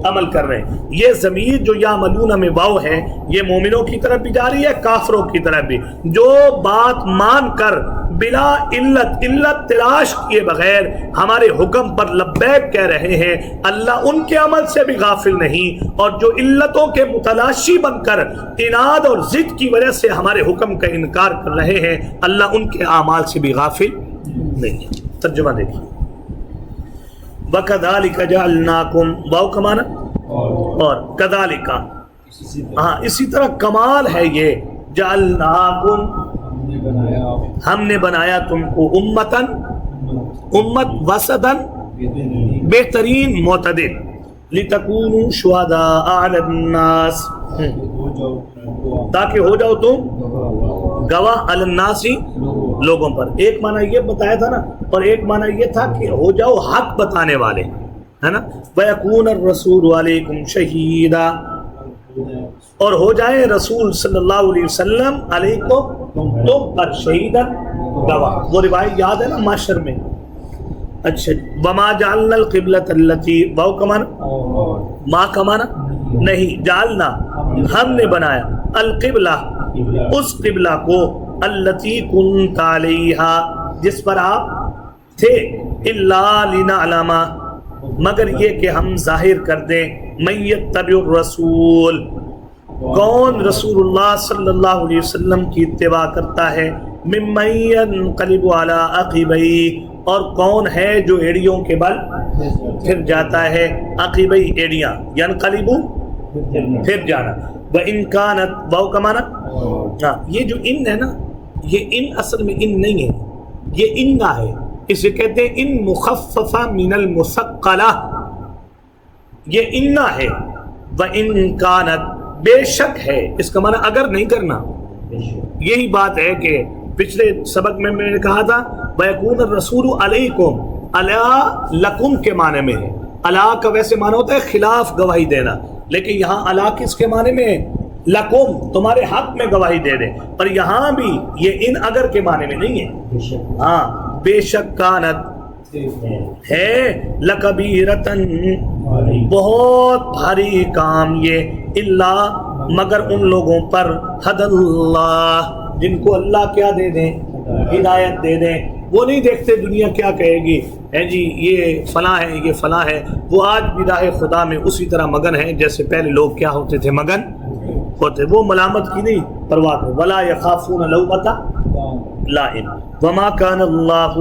عمل کر رہے ہیں۔ یہ ضمیر جو یعملون میں واو ہے، یہ مومنوں کی طرف بھی جاری ہے، کافروں کی طرف بھی، جو بات مان کر بلا علت تلاش کیے بغیر ہمارے حکم پر لبیک کہہ رہے ہیں، اللہ ان کے عمل سے بھی غافل نہیں، اور جو علتوں کے متلاشی بن کر اناد اور ضد کی وجہ سے ہمارے حکم کا انکار کر رہے ہیں، اللہ ان کے اعمال سے بھی غافل نہیں۔ ترجمہ دیکھیں، وَكَذَلِكَ جَعَلْنَاكُمْ، واو کا معنی اور کذالک، ہاں اسی طرح کمال ہے یہ، جعلناکم، ہم نے بنایا تم کو، امتن، امت، وسطن، بہترین، معتدل، لتکونوا شہداء علی الناس، تاکہ ہو جاؤ تم گواہ علی الناس، لوگوں پر۔ ایک معنی یہ بتایا تھا نا، اور ایک معنی یہ تھا کہ ہو جاؤ حق بتانے والے، ہے نا، وَيَكُونَ الرَّسُولُ عَلَيْكُمْ شَهِيدًا، اور ہو جائے رسول صلی اللہ علیہ وسلم علیکم تم پر شہیدن، گواہ۔ وہ روایت یاد ہے نا معاشر میں؟ اچھا، وما جعلنا القبلۃ التی، واو کا معنی، ما کا معنی نہیں، جعلنا ہم نے بنایا، القبلہ اس قبلہ کو، التی کنت علیہا جس پر آپ تھے، الا لنعلم مگر یہ کہ ہم ظاہر کر دیں، من یتبع الرسول کون رسول اللہ صلی اللہ علیہ وسلم کی اتباع کرتا ہے، ممن ینقلب علی عقبیہ اور کون ہے جو ایڑیوں کے بل پھر جاتا ہے، عقبی ایڑیاں، ینقلب پھر جانا، وَإِن كَانَتْ واو کا معنی، ہاں یہ جو ان ہے نا، یہ ان اصل میں ان نہیں ہے، یہ انّا ہے، اسے کہتے ہیں ان مخففہ من المثقلہ، یہ انّا ہے، وَإِن كَانَتْ بے شک ہے، اس کا معنی اگر نہیں کرنا، یہی بات ہے کہ پچھلے سبق میں نے کہا تھا وَيَكُونَ الرَّسُولُ عَلَيْكُمْ، عَلَىٰ لَكُمْ کے معنی میں ہے، عَلَىٰ کا ویسے معنی ہوتا ہے خلاف گواہی دینا، لیکن یہاں عَلَىٰ کس کے معنی میں ہے؟ لَكُمْ تمہارے حق میں گواہی دے دے، اور یہاں بھی یہ ان اگر کے معنی میں نہیں ہے، ہاں بے شک کانت ہے، لَكَبِيرَةً بہت بھاری کام یہ، اللہ مگر ان لوگوں پر، حد اللہ جن کو اللہ کیا دے دیں؟ ہدایت دے دیں۔ وہ نہیں دیکھتے دنیا کیا کہے گی، ہے جی یہ فلاں ہے، یہ فلاں ہے، وہ آج بھی راہ خدا میں اسی طرح مگن ہیں جیسے پہلے لوگ کیا ہوتے تھے؟ مگن ہوتے، وہ ملامت کی نہیں پرواہ کرتے، ولا یخافون لومۃ لائم، وما کان اللہ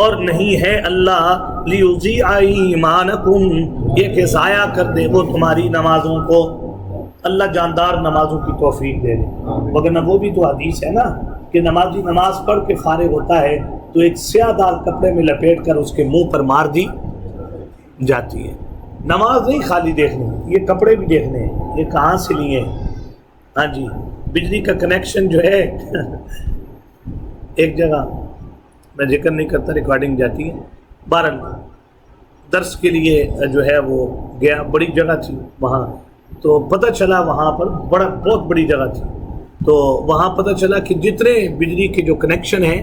اور نہیں ہے اللہ لیضیع ایمانکم یہ کہ ضائع کر دے وہ تمہاری نمازوں کو، اللہ جاندار نمازوں کی توفیق دے دے، وگرنہ وہ بھی تو حدیث ہے نا کہ نمازی نماز پڑھ کے فارغ ہوتا ہے تو ایک سیاہ دار کپڑے میں لپیٹ کر اس کے منہ پر مار دی جاتی ہے۔ نماز نہیں خالی دیکھنی، یہ کپڑے بھی دیکھنے ہیں، یہ کہاں سے لیے ہیں۔ ہاں جی، بجلی کا کنیکشن جو ہے ایک جگہ میں ذکر نہیں کرتا، ریکارڈنگ جاتی ہے، بہرحال درس کے لیے جو ہے وہ گیا، بڑی جگہ تھی وہاں، تو پتہ چلا وہاں پر بہت بڑی جگہ تھی، تو وہاں پتہ چلا کہ جتنے بجلی کے جو کنیکشن ہیں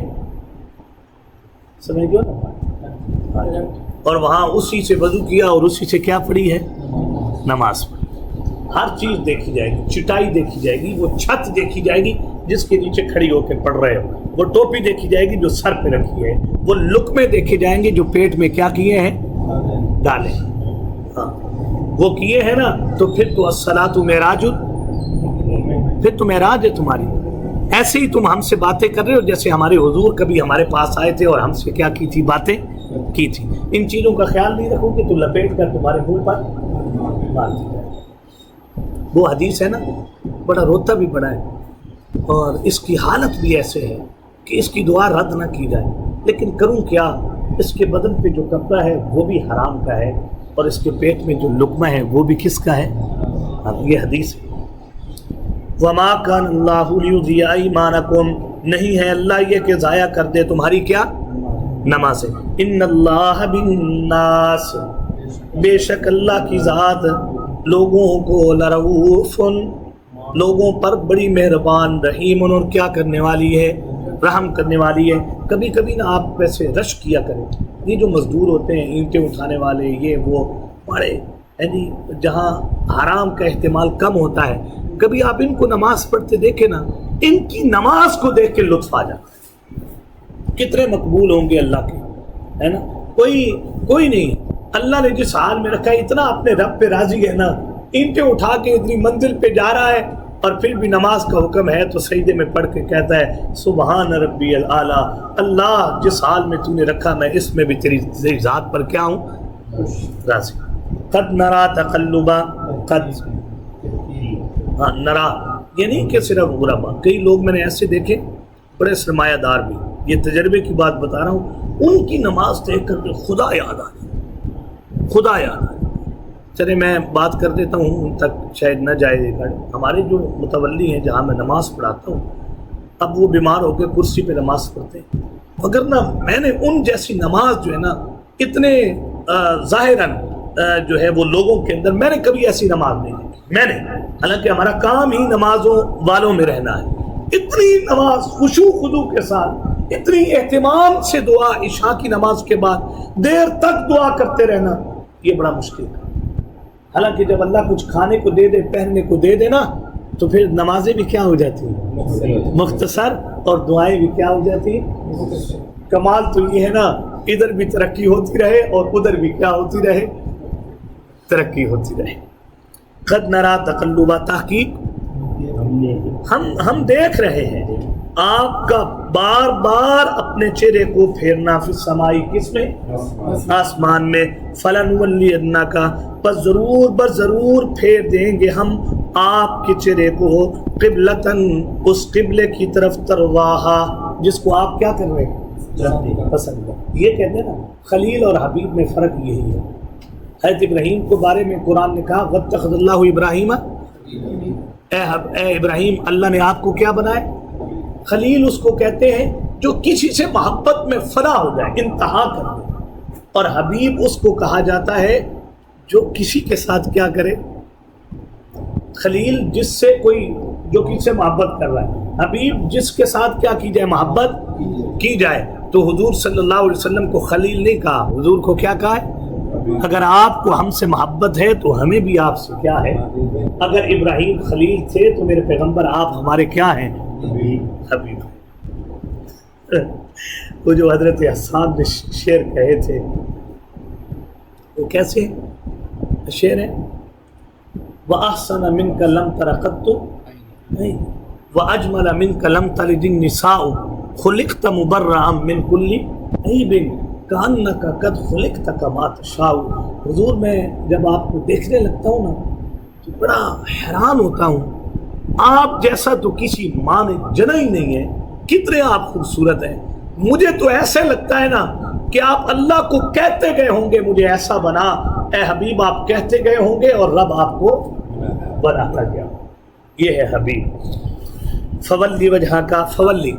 سمجھ گئے نا، اور وہاں اسی سے وضو کیا اور اسی سے کیا پڑھی ہے، نماز پڑھی۔ ہر چیز دیکھی جائے گی، چٹائی دیکھی جائے گی، وہ چھت دیکھی جائے گی جس کے نیچے کھڑی ہو کے پڑھ رہے ہو، وہ ٹوپی دیکھی جائے گی جو سر پہ رکھی ہے، وہ لقمے دیکھے جائیں گے جو پیٹ میں کیا کیے ہیں، ڈالے، ہاں وہ کیے ہیں نا، تو پھر تو الصلاۃ معراج، پھر تو معراج ہے تمہاری۔ ایسے ہی تم ہم سے باتیں کر رہے ہو جیسے ہمارے حضور کبھی ہمارے پاس آئے تھے اور ہم سے کیا کی تھی، باتیں کی تھی۔ ان چیزوں کا خیال نہیں رکھو کہ تو لپیٹ کر تمہارے منہ پر مار دی جائے۔ وہ حدیث ہے نا، بڑا روتا بھی بڑا ہے، اور اس کی حالت بھی ایسے ہے کہ اس کی دعا رد نہ کی جائے، لیکن کروں کیا، اس کے بدن پہ جو کپڑا ہے وہ بھی حرام کا ہے، اور اس کے پیٹ میں جو لقمہ ہے وہ بھی کس کا ہے، یہ حدیث ہے۔ وما کان اللہ لیضیع ایمانکم، نہیں ہے اللہ یہ کہ ضائع کر دے تمہاری کیا نمازیں۔ ان اللہ بالناس، بے شک اللہ کی ذات لوگوں کو لرؤوف، لوگوں پر بڑی مہربان، رحیم، اور کیا کرنے والی ہے، رحم کرنے والی ہے۔ کبھی کبھی نا آپ ویسے رش کیا کریں، یہ جو مزدور ہوتے ہیں اینٹیں اٹھانے والے، یہ وہ بڑے یعنی جہاں حرام کا احتمال کم ہوتا ہے، کبھی آپ ان کو نماز پڑھتے دیکھیں نا، ان کی نماز کو دیکھ کے لطف آ جاتا ہے۔ کتنے مقبول ہوں گے اللہ کے، ہے نا، کوئی نہیں، اللہ نے جس حال میں رکھا ہے، اتنا اپنے رب پہ راضی ہے نا، اینٹیں اٹھا کے اتنی منزل پہ جا رہا ہے، اور پھر بھی نماز کا حکم ہے تو سجدے میں پڑھ کے کہتا ہے سبحان ربی الاعلیٰ، اللہ جس حال میں تو نے رکھا میں اس میں بھی تیری ذات پر کیا ہوں، راضی۔ قد نرا تقلبا، قد نرا یہ نہیں کہ صرف غربا، کئی لوگ میں نے ایسے دیکھے بڑے سرمایہ دار بھی، یہ تجربے کی بات بتا رہا ہوں، ان کی نماز دیکھ کر خدا یاد آ گئی، خدا یاد آ گئی۔ چلے میں بات کر دیتا ہوں، ان تک شاید نہ جائے گا۔ ہمارے جو متولی ہیں جہاں میں نماز پڑھاتا ہوں، اب وہ بیمار ہو کے کرسی پہ نماز پڑھتے ہیں، مگر نہ میں نے ان جیسی نماز جو ہے نا، اتنے ظاہراً جو ہے وہ لوگوں کے اندر میں نے کبھی ایسی نماز نہیں دیکھی، میں نے، حالانکہ ہمارا کام ہی نمازوں والوں میں رہنا ہے، اتنی نماز خشوع خضوع کے ساتھ، اتنی اہتمام سے دعا، عشاء کی نماز کے بعد دیر تک دعا کرتے رہنا، یہ بڑا مشکل ہے۔ حالانکہ جب اللہ کچھ کھانے کو دے دے، پہننے کو دے دے نا، تو پھر نمازیں بھی کیا ہو جاتی ہیں، مختصر، اور دعائیں بھی کیا ہو جاتی ہیں۔ کمال تو یہ ہے نا، ادھر بھی ترقی ہوتی رہے اور ادھر بھی کیا ہوتی رہے، ترقی ہوتی رہے۔ قد نرا تقلبا، تحقیق ہم دیکھ رہے ہیں آپ کا بار بار اپنے چہرے کو پھیرنا، فی السمائی، کس میں، آسمان میں، فلنولینک، بس ضرور بر ضرور پھیر دیں گے ہم آپ کے چہرے کو، قبلتن، اس قبلے کی طرف، ترواہا، جس کو آپ کیا کر رہے ہیں، پسند ہے۔ یہ کہتے ہیں نا خلیل اور حبیب میں فرق یہی ہے۔ حضرت ابراہیم کے بارے میں قرآن نے کہا واتخذ اللہ ابراہیم، اے ابراہیم اللہ نے آپ کو کیا بنایا، خلیل اس کو کہتے ہیں جو کسی سے محبت میں فنا ہو جائے، انتہا کر دے، اور حبیب اس کو کہا جاتا ہے جو کسی کے ساتھ کیا کرے، خلیل جس سے کوئی جو کسی سے محبت کر رہا ہے، حبیب جس کے ساتھ کیا کی جائے، محبت کی جائے۔ تو حضور صلی اللہ علیہ وسلم کو خلیل نہیں کہا، حضور کو کیا کہا ہے، اگر آپ کو ہم سے محبت ہے تو ہمیں بھی آپ سے کیا ہے، اگر ابراہیم خلیل تھے تو میرے پیغمبر آپ ہمارے کیا ہیں، حبیب۔ وہ جو حضرت حسان نے شعر کہے تھے، وہ کیسے شعر ہے، وَأَحْسَنَ مِنْكَ لَمْ تَرَ قَطُّ وَأَجْمَلَ مِنْكَ لَمْ تَلِدِ النِّسَاءُ خُلِقْتَ مُبَرَّأً مِنْ كُلِّ عَيْبٍ كَأَنَّكَ قَدْ خُلِقْتَ كَمَا تَشَاءُ۔ حضور میں جب آپ کو دیکھنے لگتا ہوں نا تو بڑا حیران ہوتا ہوں، آپ جیسا تو کسی ماں نے جنا ہی نہیں ہے، کتنے آپ خوبصورت ہیں. مجھے تو ایسے لگتا ہے نا کہ آپ اللہ کو کہتے گئے ہوں گے مجھے ایسا بنا، اے حبیب آپ کہتے گئے ہوں گے اور رب آپ کو بناتا گیا. یہ ہے حبیب. فولی وجہ کا فولی،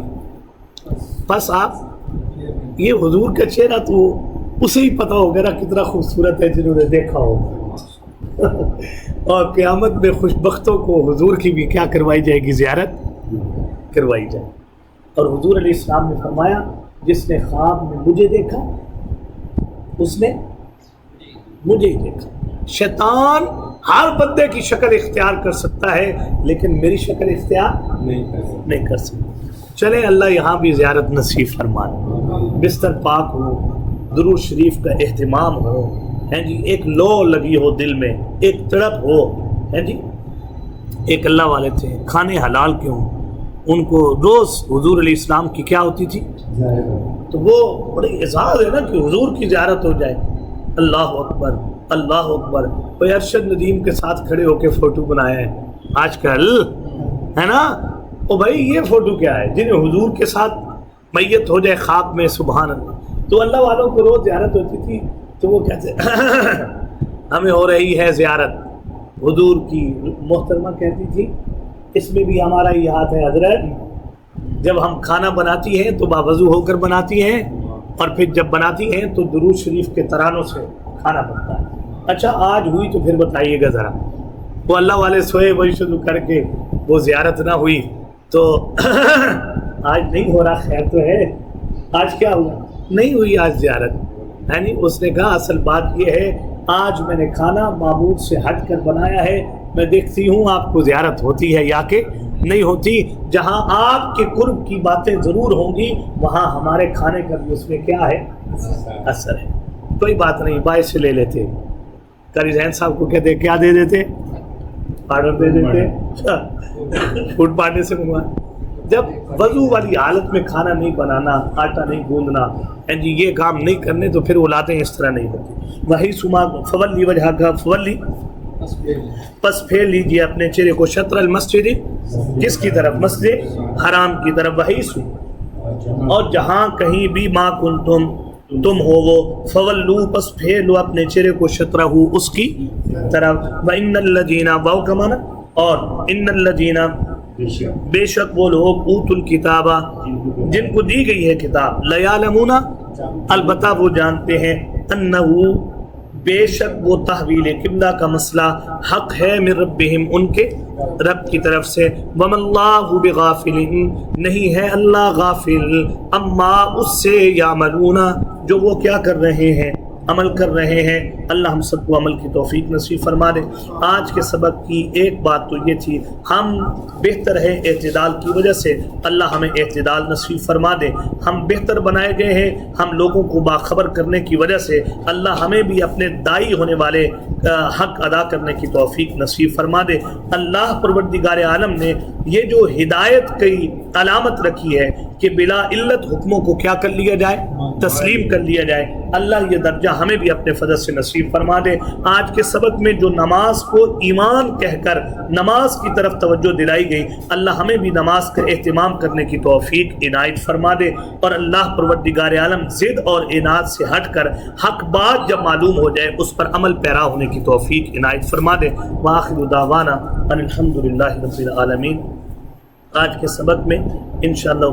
بس آپ یہ حضور کا چہرہ تو اسے ہی پتا ہوگا نا کتنا خوبصورت ہے جنہوں نے دیکھا ہوگا. اور قیامت میں خوش بختوں کو حضور کی بھی کیا کروائی جائے گی؟ زیارت کروائی جائے. اور حضور علیہ السلام نے فرمایا جس نے خواب میں مجھے دیکھا اس نے مجھے ہی دیکھا. شیطان ہر بندے کی شکل اختیار کر سکتا ہے لیکن میری شکل اختیار نہیں کر سکتا. چلیں اللہ یہاں بھی زیارت نصیب فرمائے. بستر پاک ہو، درود شریف کا اہتمام ہو، ہیں جی، ایک لو لگی ہو دل میں، ایک تڑپ ہو. ہیں جی، ایک اللہ والے تھے کھانے حلال کے ہوں، ان کو روز حضور علیہ السلام کی کیا ہوتی تھی؟ تو وہ بڑی اعزاز ہے نا کہ حضور کی زیارت ہو جائے. اللہ اکبر اللہ اکبر. کوئی ارشد ندیم کے ساتھ کھڑے ہو کے فوٹو بنایا ہے آج کل، ہے نا؟ او بھائی یہ فوٹو کیا ہے؟ جنہیں حضور کے ساتھ میت ہو جائے خواب میں، سبحان اللہ. تو اللہ والوں کو روز زیارت ہوتی تھی تو وہ کہتے ہمیں ہو رہی ہے زیارت حضور کی. محترمہ کہتی تھی اس میں بھی ہمارا ہی ہاتھ ہے حضرت، جب ہم کھانا بناتی ہیں تو باوضو ہو کر بناتی ہیں، اور پھر جب بناتی ہیں تو درود شریف کے ترانوں سے کھانا بنتا ہے. اچھا آج ہوئی تو پھر بتائیے گا ذرا. وہ اللہ والے سوئے وہی شروع کر کے وہ زیارت نہ ہوئی تو آج نہیں ہو رہا. خیر تو ہے، آج کیا ہوا؟ نہیں ہوئی آج زیارت، ہے نہیں. اس نے کہا اصل بات یہ ہے آج میں نے کھانا معمول سے ہٹ کر بنایا ہے، میں دیکھتی ہوں آپ کو زیارت ہوتی ہے یا کہ نہیں ہوتی. جہاں آپ کے قرب کی باتیں ضرور ہوں گی وہاں ہمارے کھانے کا بھی اس میں کیا ہے؟ اثر ہے. کوئی بات نہیں، باعث سے لے لیتے. قاری ذہن صاحب کو کہتے کیا دے دیتے؟ آرڈر دے دیتے، فوڈ پارٹی سے منگوا. جب وضو والی حالت میں کھانا نہیں بنانا، آٹا نہیں گوندنا، جی یہ کام نہیں کرنے تو پھر اولادیں اس طرح نہیں ہوتی. وہی سما فولی وجہ کا فولی، پس پھیر لیجیے اپنے چہرے کو شطر المسجد، کس کی طرف؟ مسجد حرام کی طرف. وہی سو، اور جہاں کہیں بھی ما کنتم تم ہو وہ، فولو پس پھیر لو اپنے چہرے کو شطرہ اس کی طرف. وَإِنَّ الَّذِينَ واو کا معنی، اور ان الَّذِينَ بے شک وہ لوگ اوت الکتابہ جن کو دی گئی ہے کتاب، لیعلمون البتہ وہ جانتے ہیں، انہو بے شک وہ تحویل قبلہ کا مسئلہ حق ہے من ربہم ان کے رب کی طرف سے. وَمَا اللَّهُ بِغَافِلٍ نہیں ہے اللہ غافل، اما اس سے یعملون جو وہ کیا کر رہے ہیں، عمل کر رہے ہیں. اللہ ہم سب کو عمل کی توفیق نصیب فرما دے. آج کے سبق کی ایک بات تو یہ تھی، ہم بہتر ہے اعتدال کی وجہ سے اللہ ہمیں اعتدال نصیب فرما دے. ہم بہتر بنائے گئے ہیں، ہم لوگوں کو باخبر کرنے کی وجہ سے اللہ ہمیں بھی اپنے دائی ہونے والے حق ادا کرنے کی توفیق نصیب فرما دے. اللہ پروردگار عالم نے یہ جو ہدایت کی علامت رکھی ہے کہ بلا علت حکموں کو کیا کر لیا جائے؟ تسلیم کر لیا جائے. اللہ یہ درجہ ہمیں بھی اپنے فضل سے نصیب فرما دے. آج کے سبق میں جو نماز کو ایمان کہہ کر نماز کی طرف توجہ دلائی گئی، اللہ ہمیں بھی نماز کا اہتمام کرنے کی توفیق عنایت فرما دے. اور اللہ پروردگار عالم ضد اور اناد سے ہٹ کر حق بات جب معلوم ہو جائے اس پر عمل پیرا ہونے کی توفیق عنایت فرما دے. وآخر دعوانا ان الحمد للہ رب العالمین. آج کے سبق میں انشاءاللہ